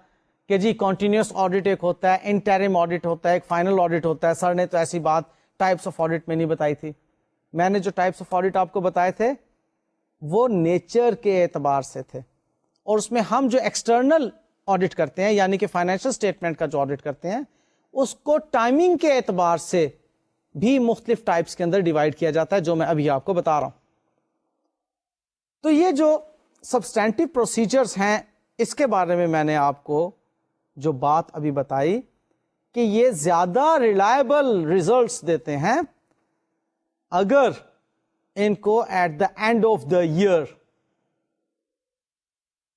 کہ جی کنٹینیوس آڈٹ ایک ہوتا ہے، انٹرم آڈٹ ہوتا ہے، ایک فائنل آڈٹ ہوتا ہے. سر نے تو ایسی بات ٹائپس آف آڈٹ میں نہیں بتائی تھی. میں نے جو ٹائپس آف آڈٹ آپ کو بتائے تھے وہ نیچر کے اعتبار سے تھے، اور اس میں ہم جو ایکسٹرنل آڈٹ کرتے ہیں یعنی کہ فائنینشیل اسٹیٹمنٹ کا جو آڈٹ کرتے ہیں اس کو ٹائمنگ کے اعتبار سے بھی مختلف ٹائپس کے اندر ڈیوائڈ کیا جاتا ہے، جو میں ابھی آپ کو بتا رہا ہوں. تو یہ جو سبسٹینٹیو پروسیجرز ہیں اس کے بارے میں نے آپ کو جو بات ابھی بتائی کہ یہ زیادہ ریلائبل ریزلٹس دیتے ہیں اگر ان کو at the end of the year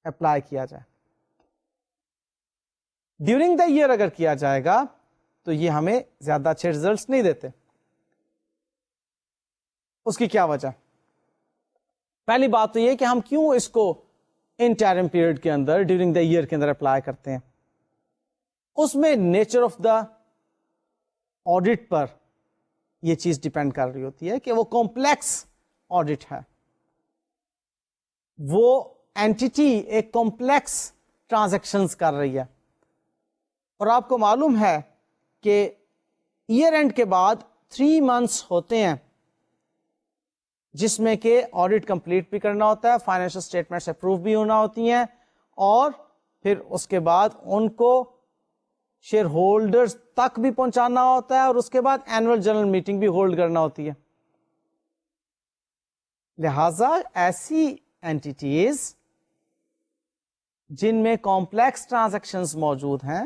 apply کیا جائے. ڈیورنگ دا ایئر اگر کیا جائے گا تو یہ ہمیں زیادہ اچھے ریزلٹس نہیں دیتے. اس کی کیا وجہ؟ پہلی بات تو یہ کہ ہم کیوں اس کو انٹرم پیریڈ کے اندر ڈیورنگ دا ایئر کے اندر اپلائی کرتے ہیں. اس میں نیچر آف دا آڈٹ پر یہ چیز ڈیپینڈ کر رہی ہوتی ہے کہ وہ کمپلیکس آڈٹ ہے، وہ اینٹی ایک کمپلیکس ٹرانزیکشنز کر رہی ہے. اور آپ کو معلوم ہے کہ ایئر اینڈ کے بعد 3 months ہوتے ہیں جس میں کہ آڈٹ کمپلیٹ بھی کرنا ہوتا ہے، فائنینشیل اسٹیٹمنٹس اپروو بھی ہونا ہوتی ہیں، اور پھر اس کے بعد ان کو شیئر ہولڈرز تک بھی پہنچانا ہوتا ہے، اور اس کے بعد اینوئل جنرل میٹنگ بھی ہولڈ کرنا ہوتی ہے. لہذا ایسی اینٹیز جن میں کمپلیکس ٹرانزیکشنز موجود ہیں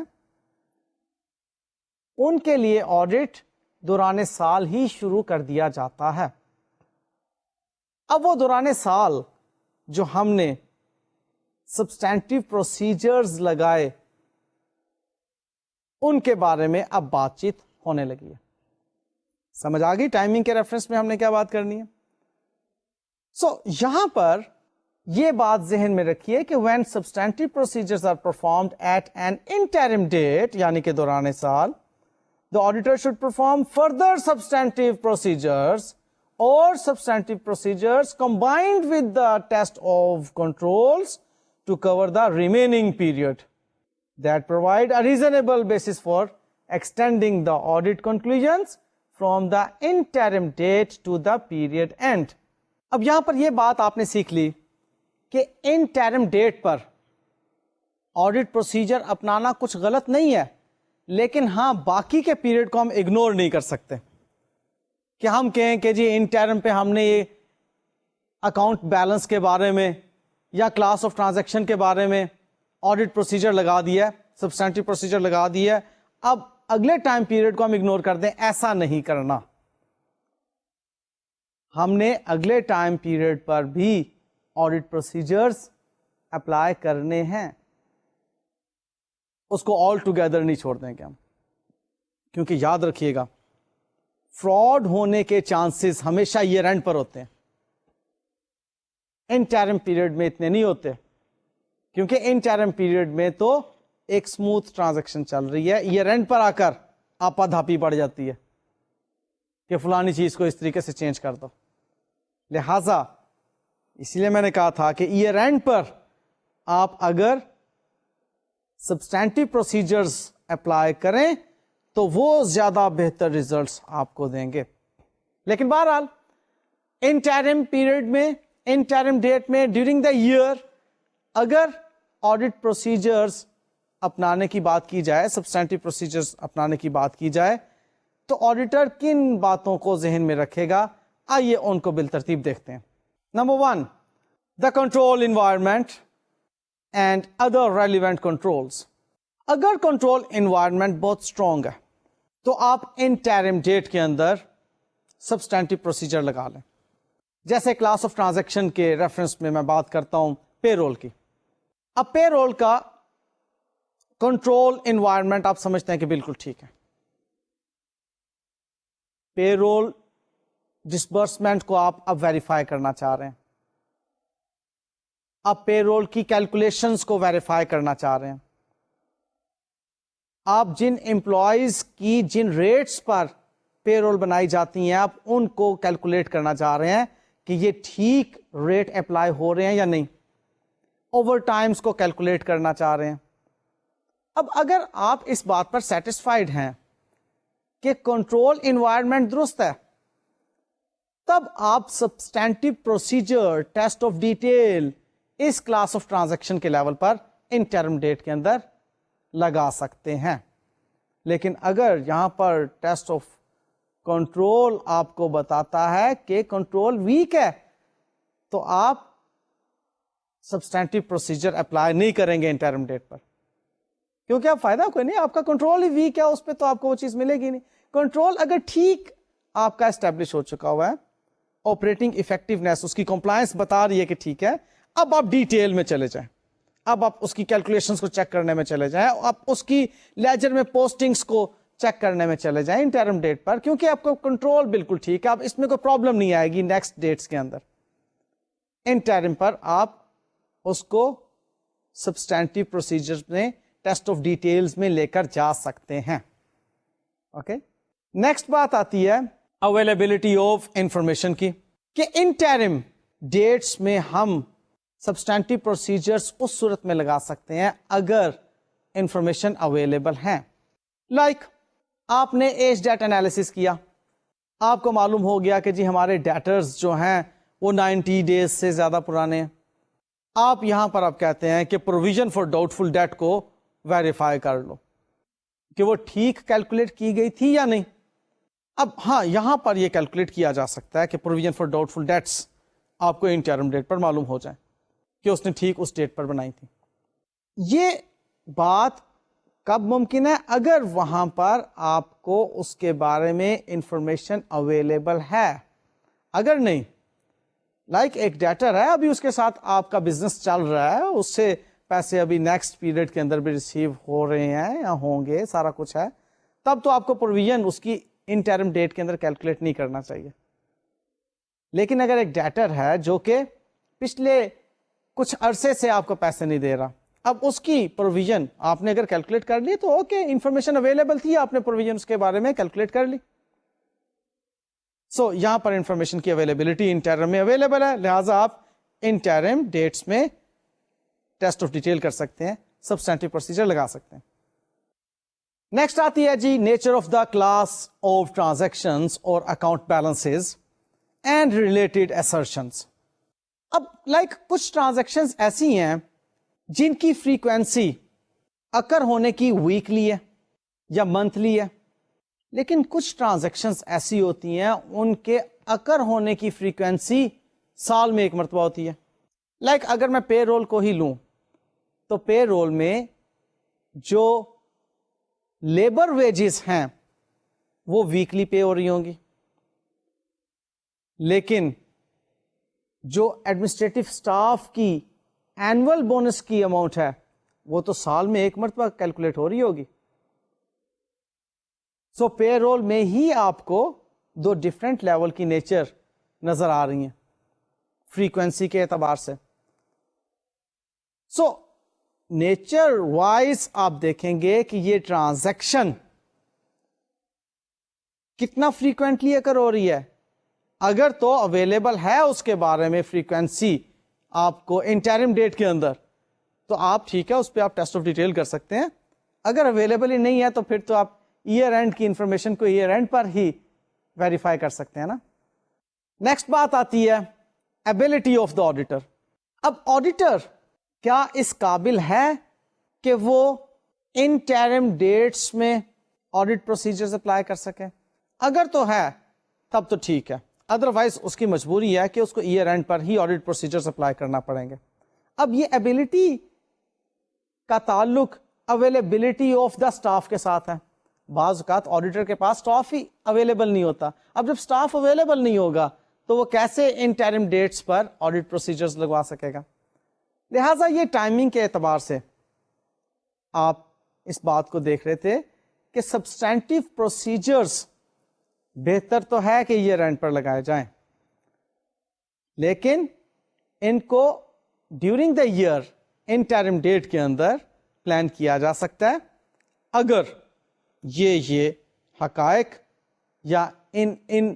ان کے لیے آڈٹ دوران سال ہی شروع کر دیا جاتا ہے. اب وہ دوران سال جو ہم نے سبسٹینٹیو پروسیجرز لگائے ان کے بارے میں اب بات چیت ہونے لگی ہے. سمجھ آ گئی ٹائمنگ کے ریفرنس میں ہم نے کیا بات کرنی ہے؟ یہاں پر یہ بات ذہن میں رکھیے کہ when substantive procedures are performed at an interim date یعنی کہ دوران سال the auditor should perform further substantive procedures or substantive procedures combined with the test of controls to cover the remaining period that provide a reasonable basis for extending the audit conclusions from the interim date to the period end. اب یہاں پر یہ بات آپ نے سیکھ لی کہ انٹرم ڈیٹ پر آڈٹ پروسیجر اپنانا کچھ غلط نہیں ہے، لیکن ہاں باقی کے پیریڈ کو ہم اگنور نہیں کر سکتے کہ ہم کہیں کہ جی انٹرم پہ ہم نے یہ اکاؤنٹ بیلنس کے بارے میں یا کلاس آف ٹرانزیکشن کے بارے میں آڈٹ پروسیجر لگا دیا، سبسٹینٹیو پروسیجر لگا دیا، اب اگلے ٹائم پیریڈ کو ہم اگنور کر دیں. ایسا نہیں کرنا. ہم نے اگلے ٹائم پیریڈ پر بھی آڈٹ پروسیجرز اپلائی کرنے ہیں، اس کو آل ٹوگیدر نہیں چھوڑ دیں گے ہم، کیونکہ یاد رکھیے گا فراڈ ہونے کے چانسز ہمیشہ ایئر اینڈ پر ہوتے ہیں، انٹرم پیریڈ میں اتنے نہیں ہوتے، کیونکہ انٹرم پیریڈ میں تو ایک سموتھ ٹرانزیکشن چل رہی ہے، ایئر اینڈ پر آ کر آپا دھاپی پڑ جاتی ہے کہ فلانی چیز کو اس طریقے سے چینج کر دو. لہذا اسی لیے میں نے کہا تھا کہ ایئر اینڈ پر آپ اگر سبسٹینٹیو پروسیجرز اپلائی کریں تو وہ زیادہ بہتر ریزلٹس آپ کو دیں گے. لیکن بہرحال انٹرم پیریڈ میں، انٹرم ڈیٹ میں، ڈیورنگ دا ایئر اگر آڈٹ پروسیجرز اپنانے کی بات کی جائے، سبسٹینٹیو پروسیجرز اپنانے کی بات کی جائے تو آڈیٹر کن باتوں کو ذہن میں رکھے گا؟ آئیے ان کو بالترتیب دیکھتے ہیں. Number 1 the control environment and other relevant controls. اگر کنٹرول انوائرمنٹ بہت اسٹرانگ ہے تو آپ انٹرم ڈیٹ کے اندر سبسٹینٹیو پروسیجر لگا لیں. جیسے کلاس آف ٹرانزیکشن کے ریفرنس میں بات کرتا ہوں پے رول کی. اب پے رول کا کنٹرول انوائرمنٹ آپ سمجھتے ہیں کہ بالکل ٹھیک ہے. پے رول ڈسبرسمنٹ کو آپ اب ویریفائی کرنا چاہ رہے ہیں، آپ پے رول کی کیلکولیشنز کو ویریفائی کرنا چاہ رہے ہیں، آپ جن امپلائیز کی جن ریٹس پر پے رول بنائی جاتی ہیں آپ ان کو کیلکولیٹ کرنا چاہ رہے ہیں کہ یہ ٹھیک ریٹ اپلائی ہو رہے ہیں یا نہیں، اوور ٹائمز کو کیلکولیٹ کرنا چاہ رہے ہیں. اب اگر آپ اس بات پر سیٹسفائیڈ ہیں کہ کنٹرول انوائرمنٹ درست ہے، تب آپ substantive procedure test of detail اس کلاس آف ٹرانزیکشن کے لیول پر انٹرم ڈیٹ کے اندر لگا سکتے ہیں. لیکن اگر یہاں پر ٹیسٹ آف کنٹرول آپ کو بتاتا ہے کہ کنٹرول ویک ہے، تو آپ سبسٹینٹیو پروسیجر اپلائی نہیں کریں گے انٹرم ڈیٹ پر، کیونکہ آپ فائدہ کوئی نہیں، آپ کا کنٹرول ہی ویک ہے، اس پہ تو آپ کو وہ چیز ملے گی نہیں. کنٹرول اگر ٹھیک آپ کا اسٹیبلش ہو چکا ہوا ہے، آپریٹنگ افیکٹونیس اس کی کمپلائنس بتا رہی ہے کہ ٹھیک ہے، اب آپ ڈیٹیل میں چلے جائیں، اب آپ اس کی کیلکولیشنز کو چیک کرنے میں چلے جائیں، آپ اس کی لیجر میں پوسٹنگز کو چیک کرنے میں چلے جائیں انٹرم ڈیٹ پر، کیونکہ آپ کو کنٹرول بالکل ٹھیک ہے، اب اس میں کوئی پرابلم نہیں آئے گی نیکسٹ ڈیٹس کے اندر. انٹرم پر آپ اس کو سبسٹینٹیو پروسیجرز میں ٹیسٹ آف ڈیٹیلز میں لے کر جا سکتے ہیں. اوکے، نیکسٹ بات آتی ہے اویلیبلٹی آف انفارمیشن کی، کہ انٹرم ڈیٹس میں ہم سبسٹینٹیو پروسیجرز اس صورت میں لگا سکتے ہیں اگر انفارمیشن اویلیبل ہے. لائک آپ نے ایج ڈیٹ انالیسس کیا، آپ کو معلوم ہو گیا کہ جی ہمارے ڈیٹرز جو ہیں وہ 90 ڈیز سے زیادہ پرانے ہیں. آپ یہاں پر آپ کہتے ہیں کہ provision for doubtful debt کو ویریفائی کر لو کہ وہ ٹھیک کیلکولیٹ کی گئی تھی یا نہیں. اب ہاں، یہاں پر یہ کیلکولیٹ کیا جا سکتا ہے کہ provision for doubtful debts آپ کو انٹرم ڈیٹ پر معلوم ہو جائے کہ اس نے ٹھیک اس ڈیٹ پر بنائی تھی. یہ بات کب ممکن ہے؟ اگر وہاں پر آپ کو اس کے بارے میں انفارمیشن اویلیبل ہے. اگر نہیں، لائک ایک ڈیٹر ہے، ابھی اس کے ساتھ آپ کا بزنس چل رہا ہے، اس سے پیسے ابھی نیکسٹ پیریڈ کے اندر بھی ریسیو ہو رہے ہیں یا ہوں گے، سارا کچھ ہے، تب تو آپ کو پروویژن اس کی انٹرم ڈیٹ کے اندر کیلکولیٹ نہیں کرنا چاہیے. لیکن اگر ایک ڈیٹر ہے جو کہ پچھلے کچھ عرصے سے آپ کو پیسے نہیں دے رہا، اب اس کی پروویژن آپ نے اگر کیلکولیٹ کر لی تو اوکے، انفارمیشن اویلیبل تھی، آپ نے پروویژن اس کے بارے میں کیلکولیٹ کر لی. سو یہاں پر انفارمیشن کی اویلیبلٹی انٹرم میں اویلیبل ہے، لہٰذا آپ انٹرم ڈیٹس میں ٹیسٹ آف ڈیٹیل کر سکتے ہیں، سبسٹینٹیو پروسیجر لگا سکتے ہیں. نیکسٹ آتی ہے جی nature of the class of transactions اور account balances and related assertions. اب لائک کچھ ٹرانزیکشنز ایسی ہیں جن کی فریکوینسی اکر ہونے کی ویکلی ہے یا منتھلی ہے، لیکن کچھ ٹرانزیکشنز ایسی ہوتی ہیں ان کے اکر ہونے کی فریکوینسی سال میں ایک مرتبہ ہوتی ہے. لائک اگر میں پے رول کو ہی لوں تو پے رول میں جو لیبر ویجز ہیں وہ ویکلی پے ہو رہی ہوں گی، لیکن جو ایڈمنسٹریٹو سٹاف کی اینول بونس کی اماؤنٹ ہے وہ تو سال میں ایک مرتبہ کیلکولیٹ ہو رہی ہوگی. سو پے رول میں ہی آپ کو دو ڈفرینٹ لیول کی نیچر نظر آ رہی ہیں فریکوینسی کے اعتبار سے. سو نیچر وائز آپ دیکھیں گے کہ یہ ٹرانزیکشن کتنا فریکوینٹلی اکر ہو رہی ہے. اگر تو اویلیبل ہے اس کے بارے میں فریکوینسی آپ کو انٹرم ڈیٹ کے اندر، تو آپ ٹھیک ہے، اس پہ آپ ٹیسٹ آف ڈیٹیل کر سکتے ہیں. اگر اویلیبل ہی نہیں ہے تو پھر تو آپ ایئر اینڈ کی انفارمیشن کو ایئر اینڈ پر ہی ویریفائی کر سکتے ہیں نا. نیکسٹ بات آتی ہے ایبلٹی آف دا آڈیٹر. اب آڈیٹر کیا اس قابل ہے کہ وہ انٹرم ڈیٹس میں آڈیٹ پروسیجرز اپلائی کر سکے؟ اگر تو ہے تب تو ٹھیک ہے، ادروائز اس کی مجبوری ہے کہ اس کو ایئر اینڈ پر ہی آڈیٹ پروسیجرز اپلائی کرنا پڑیں گے. اب یہ ایبلٹی کا تعلق اویلیبلٹی آف دا اسٹاف کے ساتھ ہے. بعض اوقات آڈیٹر کے پاس اسٹاف ہی اویلیبل نہیں ہوتا. اب جب اسٹاف اویلیبل نہیں ہوگا تو وہ کیسے انٹرم ڈیٹس پر آڈیٹ پروسیجرز لگوا سکے گا؟ لہٰذا یہ ٹائمنگ کے اعتبار سے آپ اس بات کو دیکھ رہے تھے کہ سبسٹینٹیو پروسیجرز بہتر تو ہے کہ ایئر اینڈ پر لگائے جائیں، لیکن ان کو during the year interim date کے اندر پلان کیا جا سکتا ہے اگر یہ حقائق یا ان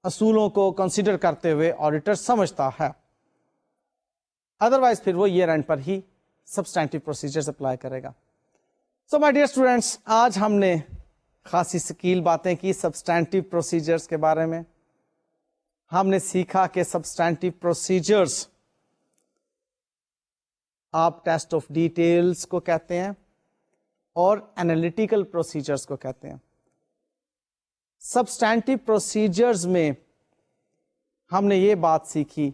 اصولوں کو کنسیڈر کرتے ہوئے آڈیٹر سمجھتا ہے. ادروائز پھر وہ ایئر اینڈ پر ہی سبسٹینٹیو پروسیجرز اپلائی کرے گا. سو مائی ڈیئر اسٹوڈینٹس، آج ہم نے خاصی ثقیل باتیں کی سبسٹینٹیو پروسیجرز کے بارے میں. ہم نے سیکھا کہ سبسٹینٹیو پروسیجرز آپ ٹیسٹ آف ڈیٹیلز کو کہتے ہیں اور انالیٹیکل پروسیجرز کو کہتے ہیں. سبسٹینٹیو پروسیجرز میں ہم نے یہ بات سیکھی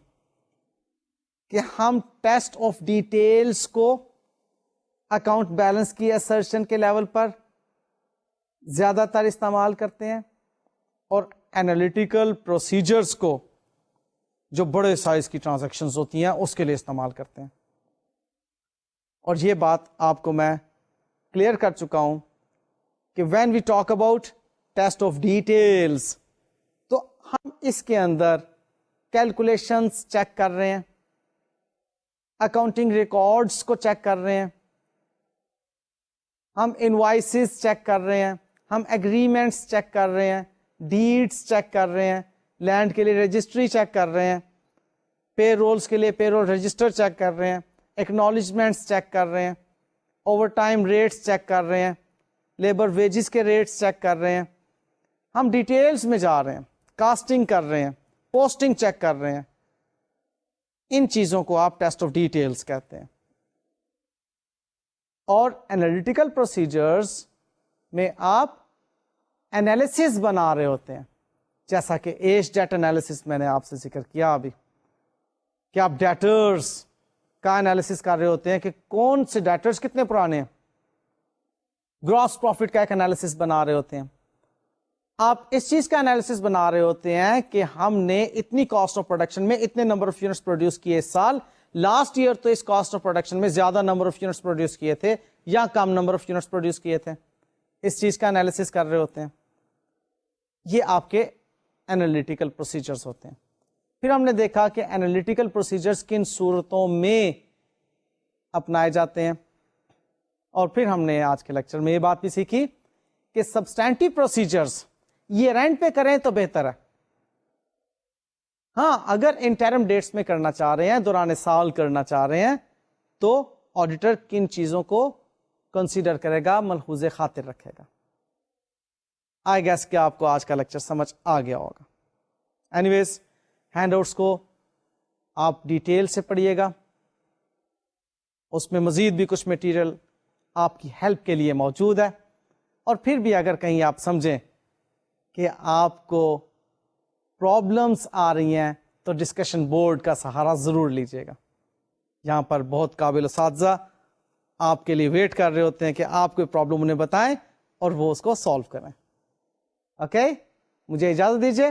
کہ ہم ٹیسٹ آف ڈیٹیلز کو اکاؤنٹ بیلنس کی اسرشن کے لیول پر زیادہ تر استعمال کرتے ہیں اور انالیٹیکل پروسیجرز کو جو بڑے سائز کی ٹرانزیکشنز ہوتی ہیں اس کے لیے استعمال کرتے ہیں. اور یہ بات آپ کو میں کلیئر کر چکا ہوں کہ when we talk about test of details تو ہم اس کے اندر کیلکولیشنز چیک کر رہے ہیں، اکاؤنٹنگ ریکارڈز کو چیک کر رہے ہیں، ہم انوائسز چیک کر رہے ہیں، ہم ایگریمنٹس چیک کر رہے ہیں، ڈیڈس چیک کر رہے ہیں، لینڈ کے لیے رجسٹری چیک کر رہے ہیں، پے رولز کے لیے پے رول رجسٹر چیک کر رہے ہیں، ایکنالجمنٹس چیک کر رہے ہیں، اوور ٹائم ریٹس چیک کر رہے ہیں، لیبر ویجز کے ریٹس چیک کر رہے ہیں. ہم ڈیٹیلز میں جا رہے ہیں، کاسٹنگ کر رہے ہیں، پوسٹنگ چیک کر رہے ہیں. ان چیزوں کو آپ ٹیسٹ آف ڈیٹیلز کہتے ہیں. اور انالیٹیکل پروسیجرز میں آپ انالیسز بنا رہے ہوتے ہیں، جیسا کہ ایج ڈیٹ انالیسز میں نے آپ سے ذکر کیا ابھی کہ آپ ڈیٹرز کا انالیسز کر رہے ہوتے ہیں کہ کون سے ڈیٹرز کتنے پرانے ہیں. گراس پروفٹ کا ایک انالیسز بنا رہے ہوتے ہیں. آپ اس چیز کا انالیسز بنا رہے ہوتے ہیں کہ ہم نے اتنی کاسٹ آف پروڈکشن میں اتنے نمبر آف یونٹس پروڈیوس کیے اس سال، لاسٹ ایئر تو اس کاسٹ آف پروڈکشن میں زیادہ نمبر آف یونٹس پروڈیوس کیے تھے یا کم نمبر آف یونٹس پروڈیوس کیے تھے. اس چیز کا انالیسز کر رہے ہوتے ہیں. یہ آپ کے انالیٹیکل پروسیجرز ہوتے ہیں. پھر ہم نے دیکھا کہ انالیٹیکل پروسیجرز کن صورتوں میں اپنائے جاتے ہیں، اور پھر ہم نے آج کے لیکچر میں یہ بات بھی سیکھی کہ سبسٹینٹیو پروسیجرز یہ رینٹ پہ کریں تو بہتر ہے. ہاں، اگر انٹرم ڈیٹس میں کرنا چاہ رہے ہیں، دوران سال کرنا چاہ رہے ہیں، تو آڈیٹر کن چیزوں کو کنسیڈر کرے گا، ملحوظ خاطر رکھے گا. آئی گیس کہ آپ کو آج کا لیکچر سمجھ آ گیا ہوگا. اینی ویز، ہینڈ آؤٹس کو آپ ڈیٹیل سے پڑھیے گا، اس میں مزید بھی کچھ مٹیریل آپ کی ہیلپ کے لیے موجود ہے. اور پھر بھی اگر کہیں آپ سمجھیں کہ آپ کو پرابلمس آ رہی ہیں تو ڈسکشن بورڈ کا سہارا ضرور لیجیے گا. یہاں پر بہت قابل اساتذہ آپ کے لیے ویٹ کر رہے ہوتے ہیں کہ آپ کوئی پرابلم انہیں بتائیں اور وہ اس کو سالو کریں. اوکے، مجھے اجازت دیجیے.